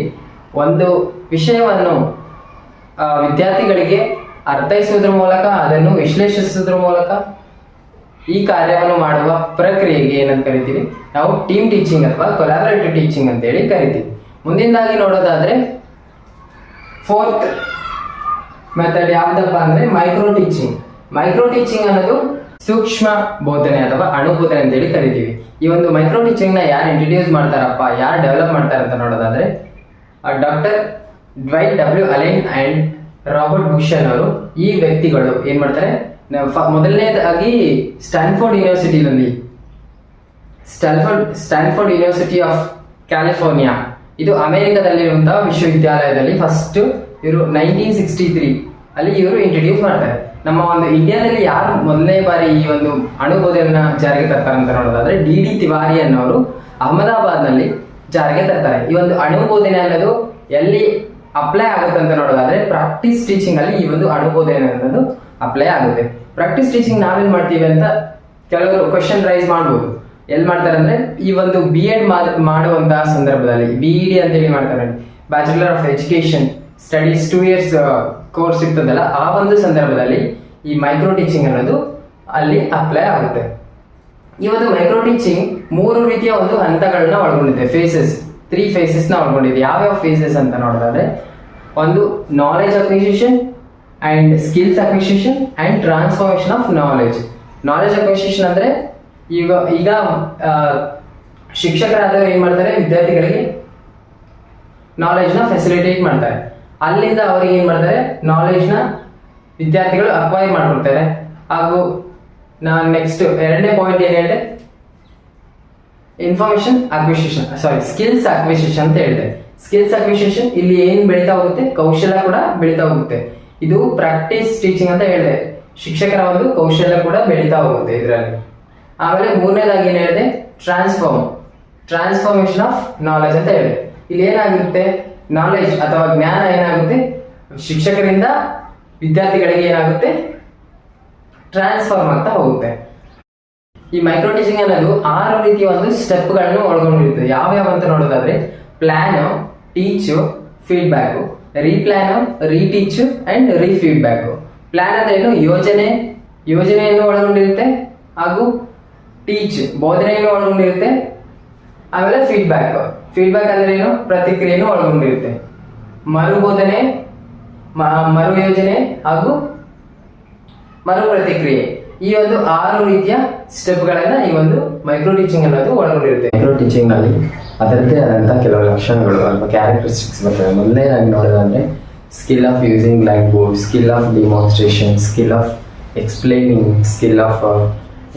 Speaker 1: ಒಂದು ವಿಷಯವನ್ನು ವಿದ್ಯಾರ್ಥಿಗಳಿಗೆ ಅರ್ಥೈಸುವುದರ ಮೂಲಕ, ಅದನ್ನು ವಿಶ್ಲೇಷಿಸುವುದರ ಮೂಲಕ ಈ ಕಾರ್ಯವನ್ನು ಮಾಡುವ ಪ್ರಕ್ರಿಯೆಗೆ ಏನಂತ ಕರಿತೀವಿ ನಾವು ಟೀಮ್ ಟೀಚಿಂಗ್ ಅಥವಾ ಕೊಲಾಬರೇಟಿವ್ ಟೀಚಿಂಗ್ ಅಂತೇಳಿ ಕರಿತೀವಿ. ಮುಂದಿನದಾಗಿ ನೋಡೋದಾದ್ರೆ ಫೋರ್ತ್ ಮೆಥಡ್ ಯಾವ್ದಪ್ಪ ಅಂದ್ರೆ ಮೈಕ್ರೋ ಟೀಚಿಂಗ್. ಮೈಕ್ರೋ ಟೀಚಿಂಗ್ ಅನ್ನೋದು ಸೂಕ್ಷ್ಮ ಬೋಧನೆ ಅಥವಾ ಅಣು ಬೋಧನೆ ಅಂತೇಳಿ ಕರಿತೀವಿ. ಈ ಒಂದು ಮೈಕ್ರೋ ಟೀಚಿಂಗ್ ನ ಯಾರು ಇಂಟ್ರೊಡ್ಯೂಸ್ ಮಾಡ್ತಾರಪ್ಪ, ಯಾರು ಡೆವಲಪ್ ಮಾಡ್ತಾರೆ ಅಂತ ನೋಡೋದಾದ್ರೆ doctor Dwight W Allen and Robert ಬುಷನ್ ಅವರು ಈ ವ್ಯಕ್ತಿಗಳು ಏನ್ ಮಾಡ್ತಾರೆ, ಮೊದಲನೇದಾಗಿ ಸ್ಟ್ಯಾನ್ಫೋರ್ಡ್ ಯೂನಿವರ್ಸಿಟಿ ಆಫ್ ಕ್ಯಾಲಿಫೋರ್ನಿಯಾ, ಇದು ಅಮೆರಿಕದಲ್ಲಿರುವಂತಹ ವಿಶ್ವವಿದ್ಯಾಲಯದಲ್ಲಿ ಫಸ್ಟ್ ಇವರು 1963 ಅಲ್ಲಿ ಇವರು ಇಂಟ್ರೊಡ್ಯೂಸ್ ಮಾಡ್ತಾರೆ. ನಮ್ಮ ಒಂದು ಇಂಡಿಯಾದಲ್ಲಿ ಯಾರು ಮೊದಲನೇ ಬಾರಿ ಈ ಒಂದು ಅಣುಬೋಧೆಯನ್ನ ಜಾರಿಗೆ ತರ್ತಾರೆ ಅಂತ ನೋಡೋದಾದ್ರೆ DD ತಿವಾರಿ ಅನ್ನೋರು ಅಹಮದಾಬಾದ್ ನಲ್ಲಿ ಜಾರಿಗೆ ತರ್ತಾರೆ. ಈ ಒಂದು ಅಣುಬೋಧನೆ ಅನ್ನೋದು ಎಲ್ಲಿ ಅಪ್ಲೈ ಆಗುತ್ತೆ ಅಂತ ನೋಡೋದಾದ್ರೆ ಪ್ರಾಕ್ಟೀಸ್ ಟೀಚಿಂಗ್ ಅಲ್ಲಿ ಈ ಒಂದು ಅಣುಬೋಧನೆ ಅನ್ನೋದು ಅಪ್ಲೈ ಆಗುತ್ತೆ. ಪ್ರಾಕ್ಟೀಸ್ ಟೀಚಿಂಗ್ ನಾವೇನ್ ಮಾಡ್ತೀವಿ ಅಂತ ಕೆಲವರು ಕ್ವಶನ್ ರೈಸ್ ಮಾಡ್ಬೋದು. ಎಲ್ಲಿ ಮಾಡ್ತಾರೆ ಅಂದ್ರೆ ಈ ಒಂದು BEd ಮಾಡುವಂತಹ ಸಂದರ್ಭದಲ್ಲಿ BEd ಅಂತೇಳಿ ಮಾಡ್ತಾರೆ, bachelor of education studies 2 years course ಇರ್ತದಲ್ಲ, ಆ ಒಂದು ಸಂದರ್ಭದಲ್ಲಿ ಈ ಮೈಕ್ರೋ ಟೀಚಿಂಗ್ ಅನ್ನೋದು ಅಲ್ಲಿ ಅಪ್ಲೈ ಆಗುತ್ತೆ. ಈ ಒಂದು ಮೈಕ್ರೋ ಟೀಚಿಂಗ್ 3 ರೀತಿಯ ಒಂದು ಹಂತಗಳನ್ನ ಒಳಗೊಂಡಿದೆ, 3 phases ನ ಒಳಗೊಂಡಿದೆ. ಯಾವ್ಯಾವ ಫೇಸಸ್ ಅಂತ ನೋಡೋದಾದ್ರೆ ಒಂದು knowledge acquisition and skills acquisition and transformation of knowledge. Knowledge acquisition ಅಂದ್ರೆ ಈಗ ಶಿಕ್ಷಕರಾದವರು ಏನ್ ಮಾಡ್ತಾರೆ, ವಿದ್ಯಾರ್ಥಿಗಳಿಗೆ ನಾಲೆಜ್ ನ ಫೆಸಿಲಿಟೇಟ್ ಮಾಡ್ತಾರೆ. ಅಲ್ಲಿಂದ ಅವ್ರಿಗೆ ಏನ್ ಮಾಡ್ತಾರೆ, ನಾಲೆಜ್ ನ ವಿದ್ಯಾರ್ಥಿಗಳು ಅಕ್ವೈರ್ ಮಾಡ್ಕೊಳ್ತಾರೆ. ಹಾಗೂ ನಾನು ನೆಕ್ಸ್ಟ್ ಎರಡನೇ ಪಾಯಿಂಟ್ ಏನ್ ಹೇಳಿದೆ, ಸ್ಕಿಲ್ಸ್ ಅಕ್ವಿಸಿಷನ್ ಅಂತ ಹೇಳಿದೆ. ಸ್ಕಿಲ್ಸ್ ಅಕ್ವಿಸಿಷನ್ ಇಲ್ಲಿ ಏನ್ ಬೆಳೀತಾ ಹೋಗುತ್ತೆ, ಕೌಶಲ್ಯ ಕೂಡ ಬೆಳೀತಾ ಹೋಗುತ್ತೆ. ಇದು ಪ್ರಾಕ್ಟೀಸ್ ಟೀಚಿಂಗ್ ಅಂತ ಹೇಳಿದೆ, ಶಿಕ್ಷಕರ ಒಂದು ಕೌಶಲ್ಯ ಕೂಡ ಬೆಳೀತಾ ಹೋಗುತ್ತೆ ಇದರಲ್ಲಿ. ಆಮೇಲೆ ಮೂರನೇದಾಗಿ ಏನ್ ಹೇಳಿದೆ, ಟ್ರಾನ್ಸ್ಫಾರ್ಮೇಶನ್ ಆಫ್ ನಾಲೆಜ್ ಅಂತ ಹೇಳಿದೆ. ಇಲ್ಲಿ ಏನಾಗುತ್ತೆ, ನಾಲೆಜ್ ಅಥವಾ ಜ್ಞಾನ ಏನಾಗುತ್ತೆ ಶಿಕ್ಷಕರಿಂದ ವಿದ್ಯಾರ್ಥಿಗಳಿಗೆ ಏನಾಗುತ್ತೆ ಟ್ರಾನ್ಸ್ಫಾರ್ಮ್ ಆಗ್ತಾ ಹೋಗುತ್ತೆ. ಈ ಮೈಕ್ರೋ ಟೀಚಿಂಗ್ ಅನ್ನೋದು 6 ರೀತಿಯ ಒಂದು ಸ್ಟೆಪ್ ಗಳನ್ನು ಒಳಗೊಂಡಿರುತ್ತೆ. ಯಾವ್ಯಾವ ಅಂತ ನೋಡೋದಾದ್ರೆ plan, teach, feedback, replan, reteach and refeedback. ಪ್ಲಾನ್ ಅಂದ್ರೆ ಏನು, ಯೋಜನೆಯನ್ನು ಒಳಗೊಂಡಿರುತ್ತೆ. ಹಾಗೂ ಟೀಚ್ ಬೋಧನೆಯನ್ನು ಒಳಗೊಂಡಿರುತ್ತೆ. ಆಮೇಲೆ ಫೀಡ್ಬ್ಯಾಕ್ ಅಂದ್ರೆ ಏನು, ಪ್ರತಿಕ್ರಿಯೆಯನ್ನು ಒಳಗೊಂಡಿರುತ್ತೆ. ಮರುಬೋಧನೆ, ಮರು ಯೋಜನೆ ಹಾಗೂ ಮರು ಪ್ರತಿಕ್ರಿಯೆ. ಈ ಒಂದು 6 ರೀತಿಯ ಸ್ಟೆಪ್ ಗಳನ್ನ ಈ ಒಂದು ಮೈಕ್ರೋ ಟೀಚಿಂಗ್ ಅನ್ನೋದು ಒಳಗೊಂಡಿರುತ್ತೆ. ಮೈಕ್ರೋ ಟೀಚಿಂಗ್ ನಲ್ಲಿ ಅದರದ್ದೇ ಆದಂತಹ ಕೆಲವು ಲಕ್ಷಣಗಳು ಅಥವಾ ಕ್ಯಾರೆಕ್ಟರಿಸ್ಟಿಕ್ಸ್ ಬರ್ತವೆ. ಮೊದಲನೇದಾಗಿ ನೋಡೋದಾದ್ರೆ skill of using blackboard, skill of demonstration, skill of explaining, skill of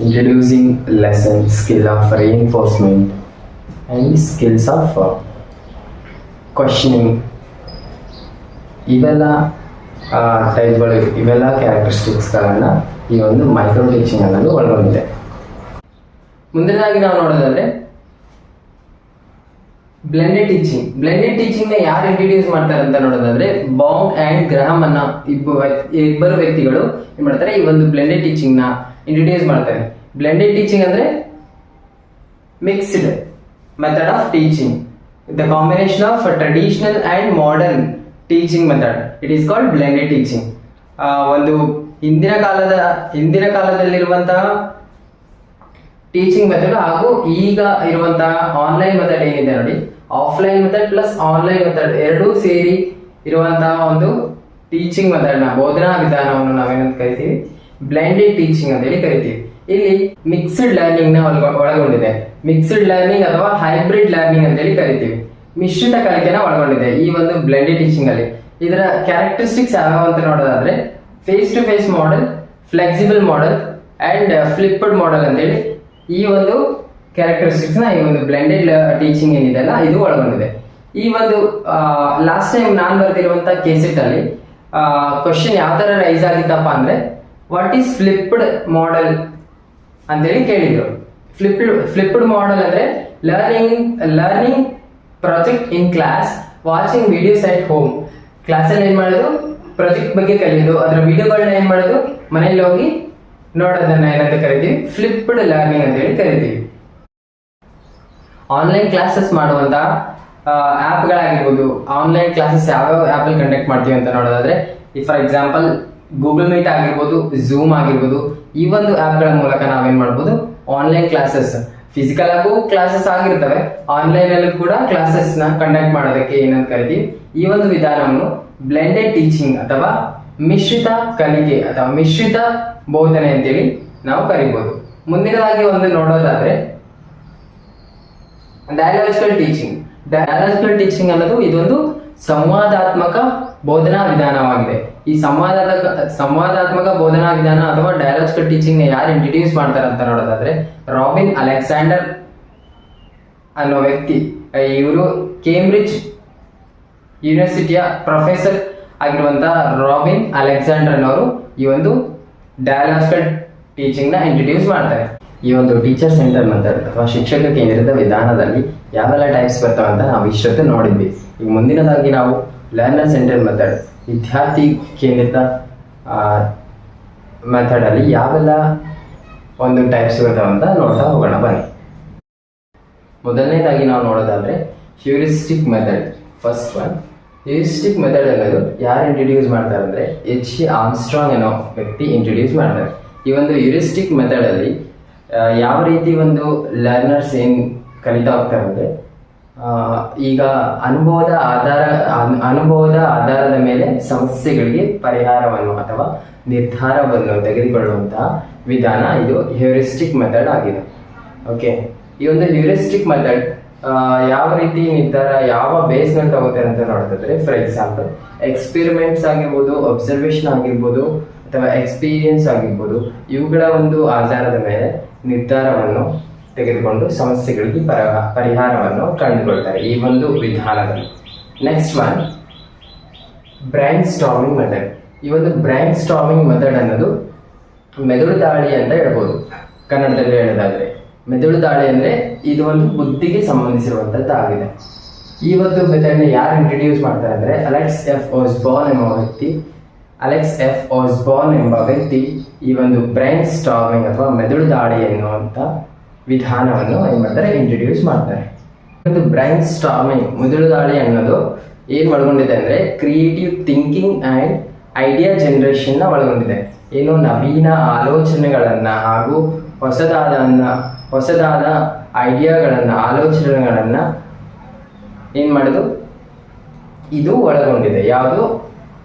Speaker 1: introducing lesson, skill of reinforcement and skills of questioning. ಇವೆಲ್ಲ ಟೈಪ್ಗಳು, ಇವೆಲ್ಲ ಕ್ಯಾರೆಕ್ಟರಿಸ್ಟಿಕ್ಸ್ಗಳನ್ನ ಈ ಒಂದು ಮೈಕ್ರೋ ಟೀಚಿಂಗ್ ಅನ್ನೋದು ಒಳಗೊಂಡಿದೆ. ಮುಂದಿನದಾಗಿ ನಾವು ನೋಡೋದಾದ್ರೆ ಬ್ಲೆಂಡೆಡ್ ಟೀಚಿಂಗ್ ನ ಯಾರು ಇಂಟ್ರೊಡ್ಯೂಸ್ ಮಾಡ್ತಾರೆ ಅಂತ ನೋಡೋದಾದ್ರೆ ಬಾಂಗ್ ಅಂಡ್ ಗ್ರಹಮ್ ಅನ್ನ ಇಬ್ಬರು ವ್ಯಕ್ತಿಗಳು ಏನ್ ಮಾಡ್ತಾರೆ, ಈ ಒಂದು ಬ್ಲೆಂಡೆಡ್ ಟೀಚಿಂಗ್ ನ ಇಂಟ್ರೊಡ್ಯೂಸ್ ಮಾಡ್ತಾರೆ. ಬ್ಲೆಂಡೆಡ್ ಟೀಚಿಂಗ್ ಅಂದ್ರೆ mixed method of teaching, the combination of traditional and modern teaching method, it is called blended teaching. ಒಂದು ಹಿಂದಿನ ಕಾಲದಲ್ಲಿರುವಂತಹ ಟೀಚಿಂಗ್ ಮೆಥಡ್ ಹಾಗೂ ಈಗ ಇರುವಂತಹ ಆನ್ಲೈನ್ ಮೆಥಡ್ ಏನಿದೆ ನೋಡಿ, offline method plus online method ಎರಡೂ ಸೇರಿ ಇರುವಂತಹ ಒಂದು ಟೀಚಿಂಗ್ ಮೆಥಡ್ ನ ಬೋಧನಾ ವಿಧಾನವನ್ನು ನಾವೇನಂತ ಕರಿತೀವಿ, ಬ್ಲೆಂಡೆಡ್ ಟೀಚಿಂಗ್ ಅಂತ ಹೇಳಿ ಕರಿತೀವಿ. ಇಲ್ಲಿ ಮಿಕ್ಸ್ಡ್ ಲರ್ನಿಂಗ್ ನ ಒಳಗೊಂಡಿದೆ. ಮಿಕ್ಸ್ಡ್ ಲರ್ನಿಂಗ್ ಅಥವಾ ಹೈಬ್ರಿಡ್ ಲರ್ನಿಂಗ್ ಅಂತ ಹೇಳಿ ಕರಿತೀವಿ. ಮಿಶ್ರಿತ ಕಲಿಕೆನ ಒಳಗೊಂಡಿದೆ ಈ ಒಂದು ಬ್ಲೆಂಡೆಡ್ ಟೀಚಿಂಗ್ ಅಲ್ಲಿ. ಇದರ ಕ್ಯಾರೆಕ್ಟರಿಸ್ಟಿಕ್ಸ್ ಯಾವ್ಯಾವ ಅಂತ ನೋಡೋದಾದ್ರೆ face to face model, flexible model and flipped model ಅಂತ ಹೇಳಿ ಈ ಒಂದು ಕ್ಯಾರೆಕ್ಟರಿಸ್ಟಿಕ್ಸ್ ನ ಈ ಒಂದು ಬ್ಲೆಂಡೆಡ್ ಟೀಚಿಂಗ್ ಏನಿದೆ ಅಲ್ಲ ಇದು ಒಳಗೊಂಡಿದೆ. ಈ ಒಂದು ಲಾಸ್ಟ್ ಟೈಮ್ ನಾನು ಬರ್ತಿರುವಂತ ಕೇಸೆಟ್ ಅಲ್ಲಿ ಕ್ವಶನ್ ಯಾವ ತರ ರೈಸ್ ಆಗಿತ್ತಪ್ಪ ಅಂದ್ರೆ ವಾಟ್ ಈಸ್ ಫ್ಲಿಪ್ಡ್ ಮಾಡೆಲ್ ಅಂತೇಳಿ ಕೇಳಿದ್ರು. ಫ್ಲಿಪ್ಡ್ ಮಾಡೆಲ್ ಅಂದ್ರೆ learning project in class, watching videos at home. ಕ್ಲಾಸಲ್ಲಿ ಏನ್ ಮಾಡೋದು, ಪ್ರಾಜೆಕ್ಟ್ ಬಗ್ಗೆ ಕಲಿಯೋದು, ಅದರ ವಿಡಿಯೋಗಳನ್ನ ಏನ್ ಮಾಡೋದು, ಮನೆಯಲ್ಲಿ ಹೋಗಿ ನೋಡೋದನ್ನ ಏನಂತ ಕರಿತೀವಿ, ಫ್ಲಿಪ್ಡ್ ಲರ್ನಿಂಗ್ ಅಂತ ಹೇಳಿ ಕರಿತೀವಿ. ಆನ್ಲೈನ್ ಕ್ಲಾಸಸ್ ಮಾಡುವಂತ ಆಪ್ಗಳಾಗಿರ್ಬೋದು, ಆನ್ಲೈನ್ ಕ್ಲಾಸಸ್ ಯಾವ್ಯಾವ ಆಪ್ ಅಲ್ಲಿ ಕಂಡಕ್ಟ್ ಮಾಡ್ತೀವಿ ಅಂತ ನೋಡೋದಾದ್ರೆ ಫಾರ್ ಎಕ್ಸಾಂಪಲ್ ಗೂಗಲ್ ಮೀಟ್ ಆಗಿರ್ಬೋದು, ಝೂಮ್ ಆಗಿರ್ಬೋದು, ಈ ಒಂದು ಆಪ್ಗಳ ಮೂಲಕ ನಾವೇನ್ ಮಾಡ್ಬೋದು, ಆನ್ಲೈನ್ ಕ್ಲಾಸಸ್, ಫಿಸಿಕಲ್ ಆಗು ಕ್ಲಾಸಸ್ ಆಗಿರ್ತವೆ, ಆನ್ಲೈನ್ ಅಲ್ಲೂ ಕೂಡ ಕ್ಲಾಸಸ್ ನ ಕಂಡಕ್ಟ್ ಮಾಡೋದಕ್ಕೆ ಏನಂತ ಕರಿತೀವಿ, ಈ ಒಂದು ವಿಧಾನವನ್ನು ಬ್ಲೆಂಡೆಡ್ ಟೀಚಿಂಗ್ ಅಥವಾ ಮಿಶ್ರಿತ ಕಲಿಕೆ ಅಥವಾ ಮಿಶ್ರಿತ ಬೋಧನೆ ಅಂತೇಳಿ ನಾವು ಕರಿಬಹುದು. ಮುಂದಿನದಾಗಿ ಒಂದು ನೋಡೋದಾದ್ರೆ ಡಯಾಲಜಿಕಲ್ ಟೀಚಿಂಗ್ ಅನ್ನೋದು ಇದೊಂದು ಸಂವಾದಾತ್ಮಕ ಬೋಧನಾ ವಿಧಾನವಾಗಿದೆ. ಈ ಸಂವಾದಾತ್ಮಕ ಬೋಧನಾ ವಿಧಾನ ಅಥವಾ ಡಯಾಲಜಿಕಲ್ ಟೀಚಿಂಗ್ ನ ಯಾರು ಇಂಟ್ರೊಡ್ಯೂಸ್ ಮಾಡ್ತಾರೆ ಅಂತ ನೋಡೋದಾದ್ರೆ ರಾಬಿನ್ ಅಲೆಕ್ಸಾಂಡರ್ ಅನ್ನೋ ವ್ಯಕ್ತಿ. ಇವರು ಕೇಂಬ್ರಿಡ್ಜ್ ಯೂನಿವರ್ಸಿಟಿಯ ಪ್ರೊಫೆಸರ್ ಆಗಿರುವಂತಹ ರಾಬಿನ್ ಅಲೆಕ್ಸಾಂಡರ್ ಅನ್ನೋರು ಈ ಒಂದು ಡಯಾಲಜಿಕಲ್ ಟೀಚಿಂಗ್ ನ ಇಂಟ್ರೊಡ್ಯೂಸ್ ಮಾಡ್ತಾರೆ. ಈ ಒಂದು ಟೀಚರ್ ಸೆಂಟರ್ ಮೆಥಡ್ ಅಥವಾ ಶಿಕ್ಷಕ ಕೇಂದ್ರಿತ ವಿಧಾನದಲ್ಲಿ ಯಾವೆಲ್ಲ ಟೈಪ್ಸ್ ಬರ್ತಾವ ಅಂತ ನಾವು ಇಷ್ಟೊತ್ತು ನೋಡಿದ್ವಿ. ಈಗ ಮುಂದಿನದಾಗಿ ನಾವು ಲರ್ನರ್ ಸೆಂಟರ್ ಮೆಥಡ್, ವಿದ್ಯಾರ್ಥಿ ಕೇಂದ್ರಿತ ಮೆಥಡ್ ಅಲ್ಲಿ ಯಾವೆಲ್ಲ ಒಂದು ಟೈಪ್ಸ್ ಬರ್ತಾವ ಅಂತ ನೋಡ್ತಾ ಹೋಗೋಣ ಬನ್ನಿ. ಮೊದಲನೇದಾಗಿ ನಾವು ನೋಡೋದಾದ್ರೆ heuristic method. First one heuristic method ಅನ್ನೋದು ಯಾರು ಇಂಟ್ರೊಡ್ಯೂಸ್ ಮಾಡ್ತಾರೆ ಅಂದ್ರೆ H. ಆರ್ಮ್ಸ್ಟ್ರಾಂಗ್ ಅನ್ನೋ ವ್ಯಕ್ತಿ ಇಂಟ್ರೊಡ್ಯೂಸ್ ಮಾಡ್ತಾರೆ. ಈ ಒಂದು ಹ್ಯೂರಿಸ್ಟಿಕ್ ಮೆಥಡ್ ಅಲ್ಲಿ ಯಾವ ರೀತಿ ಒಂದು ಲರ್ನರ್ಸ್ ಏನ್ ಕಲಿತಾ ಹೋಗ್ತಾರೆ ಅಂದ್ರೆ ಈಗ ಅನುಭವದ ಆಧಾರದ ಮೇಲೆ ಸಮಸ್ಯೆಗಳಿಗೆ ಪರಿಹಾರವನ್ನು ಅಥವಾ ನಿರ್ಧಾರವನ್ನು ತೆಗೆದುಕೊಳ್ಳುವಂತಹ ವಿಧಾನ ಇದು ಹ್ಯೂರಿಸ್ಟಿಕ್ ಮೆಥಡ್ ಆಗಿದೆ. ಓಕೆ, ಈ ಒಂದು ಹ್ಯೂರಿಸ್ಟಿಕ್ ಮೆಥಡ್ ಯಾವ ರೀತಿ ನಿರ್ಧಾರ ಯಾವ ಬೇಸ್ ಮೇಲೆ ತಗೋತಾರೆ ಅಂತ ನೋಡೋದಾದ್ರೆ ಫಾರ್ ಎಕ್ಸಾಂಪಲ್ ಎಕ್ಸ್ಪೆರಿಮೆಂಟ್ಸ್ ಆಗಿರ್ಬೋದು, ಅಬ್ಸರ್ವೇಷನ್ ಆಗಿರ್ಬೋದು ಅಥವಾ ಎಕ್ಸ್ಪೀರಿಯನ್ಸ್ ಆಗಿರ್ಬೋದು, ಇವುಗಳ ಒಂದು ಆಧಾರದ ಮೇಲೆ ನಿರ್ಧಾರವನ್ನು ತೆಗೆದುಕೊಂಡು ಸಮಸ್ಯೆಗಳಿಗೆ ಪರಿಹಾರವನ್ನು ಕಂಡುಕೊಳ್ತಾರೆ ಈ ಒಂದು ವಿಧಾನದಲ್ಲಿ. Next one brain storming method. ಈ ಒಂದು ಬ್ರೈನ್ ಸ್ಟಾರ್ಮಿಂಗ್ ಮೆಥಡ್ ಅನ್ನೋದು ಮೆದುಳು ದಾಳಿ ಅಂತ ಹೇಳ್ಬೋದು. ಕನ್ನಡದಲ್ಲಿ ಹೇಳೋದಾದ್ರೆ ಮೆದುಳು ದಾಳಿ ಅಂದ್ರೆ ಇದು ಒಂದು ಬುದ್ಧಿಗೆ ಸಂಬಂಧಿಸಿರುವಂತದ್ದು ಆಗಿದೆ. ಈ ಒಂದು ಮೆಥಡ್ ನ ಯಾರು ಇಂಟ್ರೊಡ್ಯೂಸ್ ಮಾಡ್ತಾರೆ ಅಂದ್ರೆ ಅಲೆಕ್ಸ್ ಎಫ್ ಆಸ್ಬಾರ್ನ್ ಎಂಬ ವ್ಯಕ್ತಿ ಈ ಒಂದು ಬ್ರೈನ್ ಸ್ಟಾರ್ಮಿಂಗ್ ಅಥವಾ ಮೆದುಳು ದಾಳಿ ಎನ್ನುವಂತ ವಿಧಾನವನ್ನು ಏನ್ ಮಾಡ್ತಾರೆ, ಇಂಟ್ರೊಡ್ಯೂಸ್ ಮಾಡ್ತಾರೆ. ಒಂದು ಬ್ರೈನ್ ಸ್ಟಾರ್ಮಿಂಗ್ ಮೆದುಳು ದಾಳಿ ಅನ್ನೋದು ಏನ್ ಒಳಗೊಂಡಿದೆ ಅಂದ್ರೆ creative thinking and idea generation ನ ಒಳಗೊಂಡಿದೆ. ಏನು ನವೀನ ಆಲೋಚನೆಗಳನ್ನ ಹಾಗೂ ಹೊಸದಾದ ಐಡಿಯಾಗಳನ್ನ ಆಲೋಚನೆಗಳನ್ನ ಏನ್ ಮಾಡೋದು ಇದು ಒಳಗೊಂಡಿದೆ. ಯಾವುದು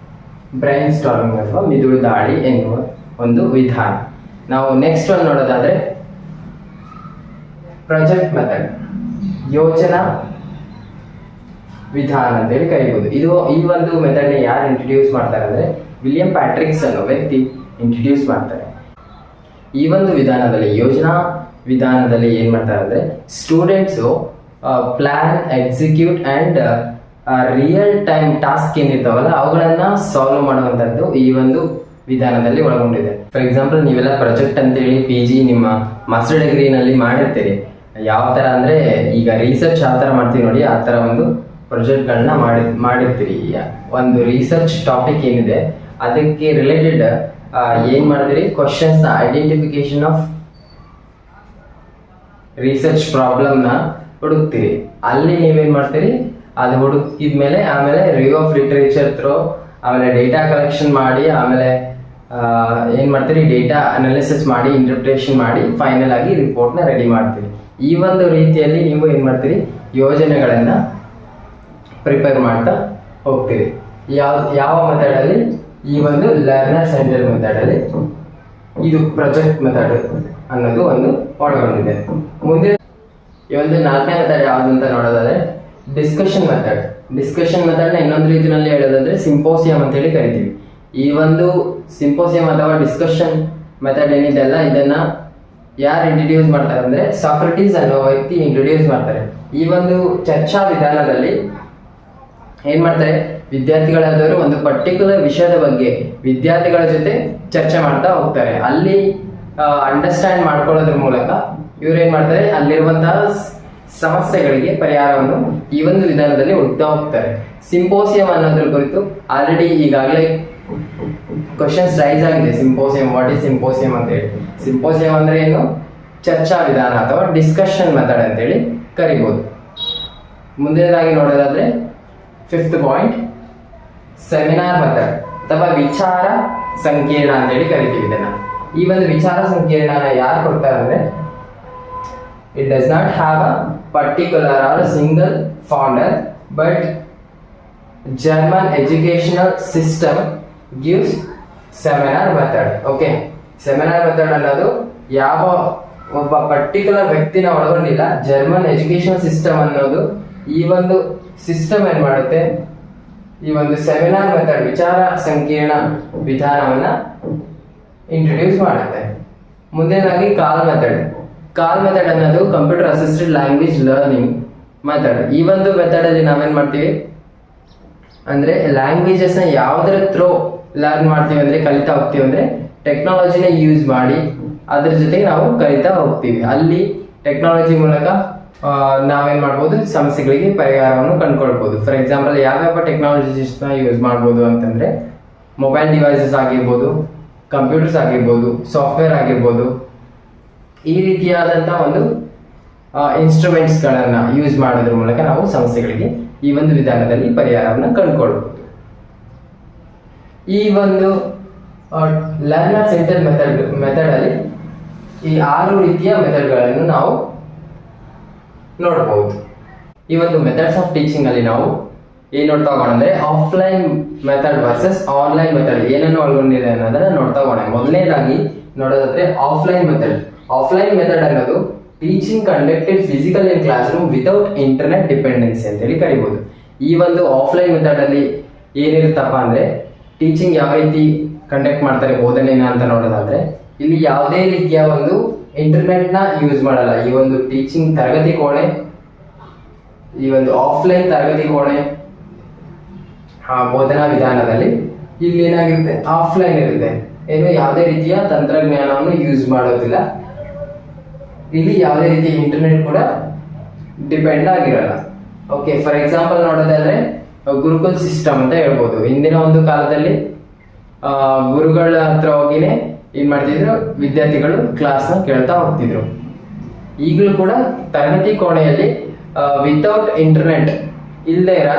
Speaker 1: ಬ್ರೈನ್ ಸ್ಟಾರ್ಮಿಂಗ್ ಅಥವಾ ಮಿದುಳು ದಾಳಿ ಎನ್ನುವ ಒಂದು ವಿಧಾನ. ನಾವು ನೆಕ್ಸ್ಟ್ ಒಂದು ನೋಡೋದಾದ್ರೆ ಪ್ರಾಜೆಕ್ಟ್ ಮೆಥಡ್, ಯೋಜನಾ ವಿಧಾನ ಅಂತೇಳಿ ಕರೀಬಹುದು. ಈ ಒಂದು ಮೆಥಡ್ ನ ಯಾರು ಇಂಟ್ರೊಡ್ಯೂಸ್ ಮಾಡ್ತಾರೆ ಅಂದ್ರೆ ವಿಲಿಯಂ ಪ್ಯಾಟ್ರಿಕ್ಸ್ ಅನ್ನೋ ವ್ಯಕ್ತಿ ಇಂಟ್ರೊಡ್ಯೂಸ್ ಮಾಡ್ತಾರೆ. ಈ ಒಂದು ವಿಧಾನದಲ್ಲಿ ಯೋಜನಾ ವಿಧಾನದಲ್ಲಿ ಏನ್ ಮಾಡ್ತಾರೆ ಅಂದ್ರೆ students plan, execute and real time task ಏನಿರ್ತಾವಲ್ಲ ಅವುಗಳನ್ನ ಸಾಲ್ವ್ ಮಾಡುವಂತದ್ದು ಈ ಒಂದು ವಿಧಾನದಲ್ಲಿ ಒಳಗೊಂಡಿದೆ. ಫಾರ್ ಎಕ್ಸಾಂಪಲ್ ನೀವೆಲ್ಲ ಪ್ರಾಜೆಕ್ಟ್ ಅಂತೇಳಿ PG ನಿಮ್ಮ ಮಾಸ್ಟರ್ ಡಿಗ್ರಿನಲ್ಲಿ ಮಾಡಿರ್ತೀರಿ. ಯಾವ ಥರ ಅಂದರೆ ಈಗ ರಿಸರ್ಚ್ ಯಾವ ಥರ ಮಾಡ್ತೀವಿ ನೋಡಿ, ಆ ಥರ ಒಂದು ಪ್ರಾಜೆಕ್ಟ್ಗಳನ್ನ ಮಾಡಿರ್ತೀರಿ. ಒಂದು ರಿಸರ್ಚ್ ಟಾಪಿಕ್ ಏನಿದೆ ಅದಕ್ಕೆ ರಿಲೇಟೆಡ್ ಏನು ಮಾಡಿದಿರಿ, ಕ್ವಶನ್ಸ್ನ ಐಡೆಂಟಿಫಿಕೇಶನ್ ಆಫ್ ರಿಸರ್ಚ್ ಪ್ರಾಬ್ಲಮ್ನ ಹುಡುಕ್ತೀರಿ. ಅಲ್ಲಿ ನೀವೇನು ಮಾಡ್ತೀರಿ, ಅದು ಹುಡುಕಿದ್ಮೇಲೆ ಆಮೇಲೆ ರಿವ್ಯೂ ಆಫ್ ಲಿಟ್ರೇಚರ್ ಥ್ರೋ, ಆಮೇಲೆ ಡೇಟಾ ಕಲೆಕ್ಷನ್ ಮಾಡಿ, ಆಮೇಲೆ ಏನು ಮಾಡ್ತೀರಿ, ಡೇಟಾ ಅನಾಲಿಸಿಸ್ ಮಾಡಿ, ಇಂಟರ್ಪ್ರಿಟೇಷನ್ ಮಾಡಿ, ಫೈನಲ್ ಆಗಿ ರಿಪೋರ್ಟ್ನ ರೆಡಿ ಮಾಡ್ತೀರಿ. ಈ ಒಂದು ರೀತಿಯಲ್ಲಿ ನೀವು ಏನು ಮಾಡ್ತೀರಿ, ಯೋಜನೆಗಳನ್ನು ಪ್ರಿಪೇರ್ ಮಾಡ್ತಾ ಹೋಗ್ತೀರಿ. ಯಾವ ಮೆಥಡಲ್ಲಿ, ಈ ಒಂದು ಲರ್ನರ್ ಸೆಂಟರ್ ಮೆಥಡಲ್ಲಿ ಇದು ಪ್ರಾಜೆಕ್ಟ್ ಮೆಥಡ್ ಅನ್ನೋದು ಒಂದು ಒಳಗೊಂಡಿದೆ. ಮುಂದೆ ಈ ಒಂದು 4ನೇ ಮೆಥಡ್ ಯಾವುದು ಅಂತ ನೋಡೋದಾದ್ರೆ ಡಿಸ್ಕಷನ್ ಮೆಥಡ್. ಡಿಸ್ಕಷನ್ ಮೆಥಡ್ನ ಇನ್ನೊಂದು ರೀತಿಯಲ್ಲಿ ಹೇಳೋದಾದ್ರೆ ಸಿಂಪೋಸಿಯಂ ಅಂತೇಳಿ ಕರಿತೀವಿ. ಈ ಒಂದು ಸಿಂಪೋಸಿಯಂ ಅಥವಾ ಡಿಸ್ಕಷನ್ ಮೆಥಡ್ ಏನಿದೆ ಅಲ್ಲ, ಇದನ್ನ ಯಾರು ಇಂಟ್ರೊಡ್ಯೂಸ್ ಮಾಡ್ತಾರೆ ಅಂದ್ರೆ ಸಾಕ್ರಟೀಸ್ ಅನ್ನೋ ವ್ಯಕ್ತಿ ಇಂಟ್ರೊಡ್ಯೂಸ್ ಮಾಡ್ತಾರೆ. ಈ ಒಂದು ಚರ್ಚಾ ವಿಧಾನದಲ್ಲಿ ಏನ್ ಮಾಡ್ತಾರೆ, ವಿದ್ಯಾರ್ಥಿಗಳಾದವರು ಒಂದು ಪರ್ಟಿಕ್ಯುಲರ್ ವಿಷಯದ ಬಗ್ಗೆ ವಿದ್ಯಾರ್ಥಿಗಳ ಜೊತೆ ಚರ್ಚೆ ಮಾಡ್ತಾ ಹೋಗ್ತಾರೆ. ಅಲ್ಲಿ ಅಂಡರ್ಸ್ಟ್ಯಾಂಡ್ ಮಾಡ್ಕೊಳ್ಳೋದ್ರ ಮೂಲಕ ಇವ್ರು ಏನ್ ಮಾಡ್ತಾರೆ, ಅಲ್ಲಿರುವಂತಹ ಸಮಸ್ಯೆಗಳಿಗೆ ಪರಿಹಾರವನ್ನು ಈ ಒಂದು ವಿಧಾನದಲ್ಲಿ ಹುಡುಕ್ತಾ ಹೋಗ್ತಾರೆ. ಸಿಂಪೋಸಿಯಂ ಅನ್ನೋದ್ರ ಕುರಿತು ಆಲ್ರೆಡಿ ಈಗಾಗಲೇ ಕ್ವಶನ್ಸ್ ರೈಸ್ ಆಗಿದೆ. ಸಿಂಪೋಸಿಯಂ, ವಾಟ್ ಈಸ್ ಸಿಂಪೋಸಿಯಂ ಅಂತ ಹೇಳಿ. ಸಿಂಪೋಸಿಯಂ ಅಂದ್ರೆ ಏನು, ಚರ್ಚಾ ವಿಧಾನ ಅಥವಾ ಡಿಸ್ಕಷನ್ ಮೆಥಡ್ ಅಂತೇಳಿ ಕರಿಬಹುದು. ಮುಂದಿನದಾಗಿ ನೋಡೋದಾದ್ರೆ 5th ಪಾಯಿಂಟ್ ಸೆಮಿನಾರ್ ಮೆಥಡ್ ಅಥವಾ ವಿಚಾರ ಸಂಕಿರಣ ಅಂತೇಳಿ ಕರಿತೀವಿ ಇದನ್ನ. ಈ ಒಂದು ವಿಚಾರ ಸಂಕಿರಣನ ಯಾರು ಕೊಡ್ತಾರೆ ಅಂದ್ರೆ, it does not have a particular or single founder but German educational system gives seminar method. Okay, seminar method ಅನ್ನೋದು ಯಾವ ಒಬ್ಬ ಪರ್ಟಿಕ್ಯುಲರ್ ವ್ಯಕ್ತಿನ ಒಳಗೊಂಡಿಲ್ಲ. ಜರ್ಮನ್ ಎಜುಕೇಶನಲ್ ಸಿಸ್ಟಮ್ ಅನ್ನೋದು ಈ ಒಂದು ಸಿಸ್ಟಮ್ ಏನ್ ಮಾಡುತ್ತೆ, ಈ ಒಂದು ಸೆಮಿನಾರ್ ಮೆಥಡ್ ವಿಚಾರ ಸಂಕಿರಣ ವಿಧಾನವನ್ನ ಇಂಟ್ರೊಡ್ಯೂಸ್ ಮಾಡುತ್ತೆ. ಮುಂದೇನಾಗಿ ಕಾಲ್ ಮೆಥಡ್. ಕಾಲ್ ಮೆಥಡ್ ಅನ್ನೋದು computer assisted language learning method. ಈ ಒಂದು ಮೆಥಡ್ ಅಲ್ಲಿ ನಾವೇನ್ ಮಾಡ್ತೀವಿ ಅಂದ್ರೆ ಲ್ಯಾಂಗ್ವೇಜಸ್ ನ ಯಾವ್ದ್ರ ಥ್ರೋ ಲರ್ನ್ ಮಾಡ್ತೀವಿ ಅಂದ್ರೆ, ಕಲಿತಾ ಹೋಗ್ತೀವಿ ಅಂದ್ರೆ ಟೆಕ್ನಾಲಜಿನ ಯೂಸ್ ಮಾಡಿ ಅದ್ರ ಜೊತೆಗೆ ನಾವು ಕಲಿತಾ ಹೋಗ್ತೀವಿ. ಅಲ್ಲಿ ಟೆಕ್ನಾಲಜಿ ಮೂಲಕ ನಾವೇನ್ ಮಾಡ್ಬೋದು, ಸಮಸ್ಯೆಗಳಿಗೆ ಪರಿಹಾರವನ್ನು ಕಂಡುಕೊಳ್ಬಹುದು. ಫಾರ್ ಎಕ್ಸಾಂಪಲ್ ಯಾವ್ಯಾವ ಟೆಕ್ನಾಲಜೀಸ್ ನ ಯೂಸ್ ಮಾಡ್ಬೋದು ಅಂತಂದ್ರೆ, ಮೊಬೈಲ್ ಡಿವೈಸಸ್ ಆಗಿರ್ಬೋದು, ಕಂಪ್ಯೂಟರ್ಸ್ ಆಗಿರ್ಬೋದು, ಸಾಫ್ಟ್ವೇರ್ ಆಗಿರ್ಬೋದು. ಈ ರೀತಿಯಾದಂತಹ ಒಂದು ಇನ್ಸ್ಟ್ರೂಮೆಂಟ್ಸ್ ಗಳನ್ನ ಯೂಸ್ ಮಾಡೋದ್ರ ಮೂಲಕ ನಾವು ಸಮಸ್ಯೆಗಳಿಗೆ ಈ ಒಂದು ವಿಧಾನದಲ್ಲಿ ಪರಿಹಾರವನ್ನು ಕಂಡುಕೊಳ್ಬಹುದು. ಈ ಒಂದು ಲರ್ನರ್ ಸೆಂಟರ್ ಮೆಥಡ್ ಅಲ್ಲಿ ಈ 6 ರೀತಿಯ ಮೆಥಡ್ಗಳನ್ನು ನಾವು ನೋಡಬಹುದು. ಈ ಒಂದು ಮೆಥಡ್ಸ್ ಆಫ್ ಟೀಚಿಂಗ್ ಅಲ್ಲಿ ನಾವು ಏನ್ ನೋಡ್ತಾ ಹೋಗೋಣ ಅಂದ್ರೆ, offline method versus online method ಏನನ್ನು ಒಳಗೊಂಡಿದೆ ಅನ್ನೋದನ್ನ ನೋಡ್ತಾ ಹೋಗೋಣ. ಮೊದಲನೇದಾಗಿ ನೋಡೋದಾದ್ರೆ ಆಫ್ಲೈನ್ ಮೆಥಡ್. ಆಫ್ಲೈನ್ ಮೆಥಡ್ ಅನ್ನೋದು teaching conducted physical in class room without internet dependency ಅಂತೇಳಿ ಕರಿಬಹುದು. ಈ ಒಂದು ಆಫ್ಲೈನ್ ಮೆಥಡ್ ಅಲ್ಲಿ ಏನಿರುತ್ತಪ್ಪ ಅಂದ್ರೆ, ಟೀಚಿಂಗ್ ಯಾವ ರೀತಿ ಕಂಡಕ್ಟ್ ಮಾಡ್ತಾರೆ ಬೋಧನೆನ ಅಂತ ನೋಡೋದಾದ್ರೆ, ಇಲ್ಲಿ ಯಾವುದೇ ರೀತಿಯ ಒಂದು ಇಂಟರ್ನೆಟ್ ನ ಯೂಸ್ ಮಾಡಲ್ಲ. ಈ ಒಂದು ಟೀಚಿಂಗ್ ತರಗತಿ ಕೋಣೆ, ಈ ಒಂದು ಆಫ್ಲೈನ್ ತರಗತಿ ಕೋಣೆ ಬೋಧನಾ ವಿಧಾನದಲ್ಲಿ ಇಲ್ಲಿ ಏನಾಗಿರುತ್ತೆ, ಆಫ್ಲೈನ್ ಇರುತ್ತೆ. ಏನು ಯಾವುದೇ ರೀತಿಯ ತಂತ್ರಜ್ಞಾನವನ್ನು ಯೂಸ್ ಮಾಡೋದಿಲ್ಲ. ಇಲ್ಲಿ ಯಾವುದೇ ರೀತಿಯ ಇಂಟರ್ನೆಟ್ ಕೂಡ ಡಿಪೆಂಡ್ ಆಗಿರಲ್ಲ. ಓಕೆ, ಫಾರ್ ಎಕ್ಸಾಂಪಲ್ ನೋಡೋದಾದ್ರೆ ಗುರುಕುಲ್ ಸಿಸ್ಟಮ್ ಅಂತ ಹೇಳ್ಬೋದು. ಹಿಂದಿನ ಒಂದು ಕಾಲದಲ್ಲಿ ಗುರುಗಳ ಹತ್ರ ಹೋಗಿನೇ ಏನ್ ಮಾಡ್ತಿದ್ರು, ವಿದ್ಯಾರ್ಥಿಗಳು ಕ್ಲಾಸ್ನ ಕೇಳ್ತಾ ಹೋಗ್ತಿದ್ರು. ಈಗಲೂ ಕೂಡ ತರಗತಿ ಕೋಣೆಯಲ್ಲಿ ವಿತೌಟ್ ಇಂಟರ್ನೆಟ್ ಇಲ್ಲದೆ ಇರೋ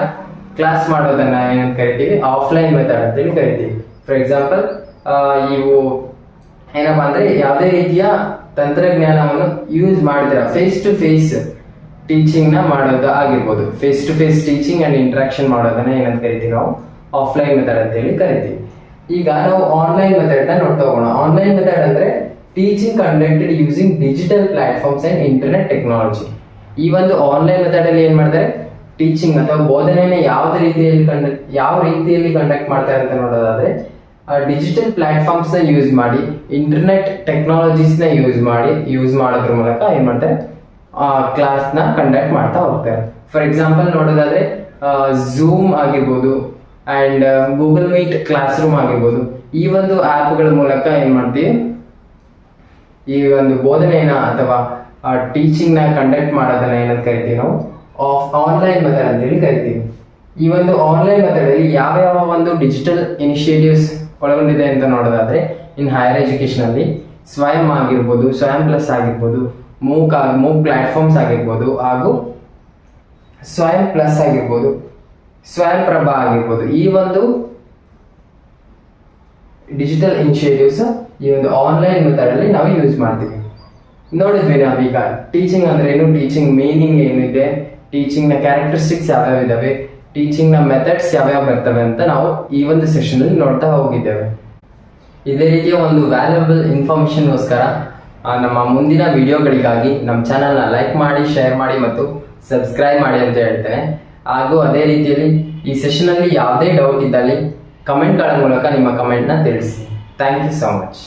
Speaker 1: ಕ್ಲಾಸ್ ಮಾಡೋದನ್ನ ಏನಂತ ಕರಿತೀವಿ, ಆಫ್ಲೈನ್ ಮೆಥಡ್ ಅಂತೇಳಿ ಕರಿತೀವಿ. ಫಾರ್ ಎಕ್ಸಾಂಪಲ್ ಇವು ಏನಪ್ಪಾ ಅಂದ್ರೆ, ಯಾವುದೇ ರೀತಿಯ ತಂತ್ರಜ್ಞಾನವನ್ನು ಯೂಸ್ ಮಾಡಿದ್ರೆ ಫೇಸ್ ಟು ಫೇಸ್ ಟೀಚಿಂಗ್ ನ ಮಾಡೋದು ಆಗಿರ್ಬೋದು. Face to face teaching and interaction ಮಾಡೋದನ್ನ ಏನಂತ ಕರಿತೀವಿ ನಾವು, ಆಫ್ಲೈನ್ ಮೆಥಡ್ ಅಂತೇಳಿ ಕರಿತೀವಿ. ಈಗ ನಾವು ಆನ್ಲೈನ್ ಮೆಥಡ್ ನ ನೋಡ್ತಾ ಹೋಗೋಣ. ಆನ್ಲೈನ್ ಮೆಥಡ್ ಅಂದ್ರೆ teaching conducted using digital platforms and internet technology. ಈ ಒಂದು ಆನ್ಲೈನ್ ಮೆಥಡ್ ಅಲ್ಲಿ ಏನ್ ಮಾಡ್ತಾರೆ, ಟೀಚಿಂಗ್ ಅಥವಾ ಬೋಧನೆಯನ್ನ ಯಾವ ರೀತಿಯಲ್ಲಿ ಕಂಡಕ್ಟ್ ಮಾಡ್ತಾರೆ ಅಂತ ನೋಡೋದಾದ್ರೆ, ಡಿಜಿಟಲ್ ಪ್ಲಾಟ್ಫಾರ್ಮ್ಸ್ ನ ಯೂಸ್ ಮಾಡಿ, ಇಂಟರ್ನೆಟ್ ಟೆಕ್ನಾಲಜೀಸ್ ನ ಯೂಸ್ ಮಾಡೋದ್ರ ಮೂಲಕ ಏನ್ ಮಾಡ್ತಾರೆ, ಕ್ಲಾಸ್ ನ ಕಂಡಕ್ಟ್ ಮಾಡ್ತಾ ಹೋಗ್ತಾರೆ. ಫಾರ್ ಎಕ್ಸಾಂಪಲ್ ನೋಡೋದಾದ್ರೆ ಝೂಮ್ ಆಗಿರ್ಬೋದು and Google meet class room ಆಗಿರ್ಬೋದು. ಈ ಒಂದು ಆಪ್ ಗಳ ಮೂಲಕ ಏನ್ ಮಾಡ್ತೀವಿ, ಈ ಒಂದು ಬೋಧನೆಯನ್ನ ಅಥವಾ ಟೀಚಿಂಗ್ನ ಕಂಡಕ್ಟ್ ಮಾಡೋದನ್ನ ಏನಂತ ಕರಿತೀವಿ ನಾವು ಆನ್ಲೈನ್ ಮೆಥಡ್ ಅಂತೇಳಿ ಕರಿತೀವಿ. ಈ ಒಂದು ಆನ್ಲೈನ್ ಮೆಥಡಲ್ಲಿ ಯಾವ್ಯಾವ ಒಂದು ಡಿಜಿಟಲ್ ಇನಿಷಿಯೇಟಿವ್ಸ್ ಒಳಗೊಂಡಿದೆ ಅಂತ ನೋಡೋದಾದ್ರೆ ಇನ್ ಹೈಯರ್ ಎಜುಕೇಷನಲ್ಲಿ ಸ್ವಯಂ ಆಗಿರ್ಬೋದು, ಸ್ವಯಂ ಪ್ಲಸ್ ಆಗಿರ್ಬೋದು, ಮೂಕ್ ಪ್ಲಾಟ್ಫಾರ್ಮ್ಸ್ ಆಗಿರ್ಬೋದು, ಹಾಗೂ ಸ್ವಯಂ ಪ್ಲಸ್ ಆಗಿರ್ಬೋದು, ಸ್ವಯಂ ಪ್ರಭಾ ಆಗಿರ್ಬೋದು. ಈ ಒಂದು ಡಿಜಿಟಲ್ ಇನಿಷಿಯೇಟಿವ್ಸ್ ಈ ಒಂದು ಆನ್ಲೈನ್ ಮೆಥಡಲ್ಲಿ ನಾವು ಯೂಸ್ ಮಾಡ್ತೀವಿ. ನೋಡಿದ್ವಿ ನಾವೀಗ ಟೀಚಿಂಗ್ ಅಂದ್ರೆ ಏನು, ಟೀಚಿಂಗ್ ಮೀನಿಂಗ್ ಏನಿದೆ, ಟೀಚಿಂಗ್ನ ಕ್ಯಾರೆಕ್ಟರಿಸ್ಟಿಕ್ಸ್ ಯಾವ್ಯಾವ ಇದಾವೆ, ಟೀಚಿಂಗ್ನ ಮೆಥಡ್ಸ್ ಯಾವ್ಯಾವ ಬರ್ತವೆ ಅಂತ ನಾವು ಈ ಒಂದು ಸೆಷನ್ ಅಲ್ಲಿ ನೋಡ್ತಾ ಹೋಗಿದ್ದೇವೆ. ಇದೇ ರೀತಿಯ ಒಂದು ವ್ಯಾಲ್ಯೂಬಲ್ ಇನ್ಫಾರ್ಮೇಶನ್ಗೋಸ್ಕರ ನಮ್ಮ ಮುಂದಿನ ವಿಡಿಯೋಗಳಿಗಾಗಿ ನಮ್ಮ ಚಾನಲ್ನ ಲೈಕ್ ಮಾಡಿ, ಶೇರ್ ಮಾಡಿ ಮತ್ತು ಸಬ್ಸ್ಕ್ರೈಬ್ ಮಾಡಿ ಅಂತ ಹೇಳ್ತೇನೆ. ಹಾಗೂ ಅದೇ ರೀತಿಯಲ್ಲಿ ಈ ಸೆಷನ್ ಅಲ್ಲಿ ಯಾವುದೇ ಡೌಟ್ ಇದ್ದಲ್ಲಿ ಕಮೆಂಟ್ಗಳ ಮೂಲಕ ನಿಮ್ಮ ಕಮೆಂಟ್ನ ತಿಳಿಸಿ. Thank you so much.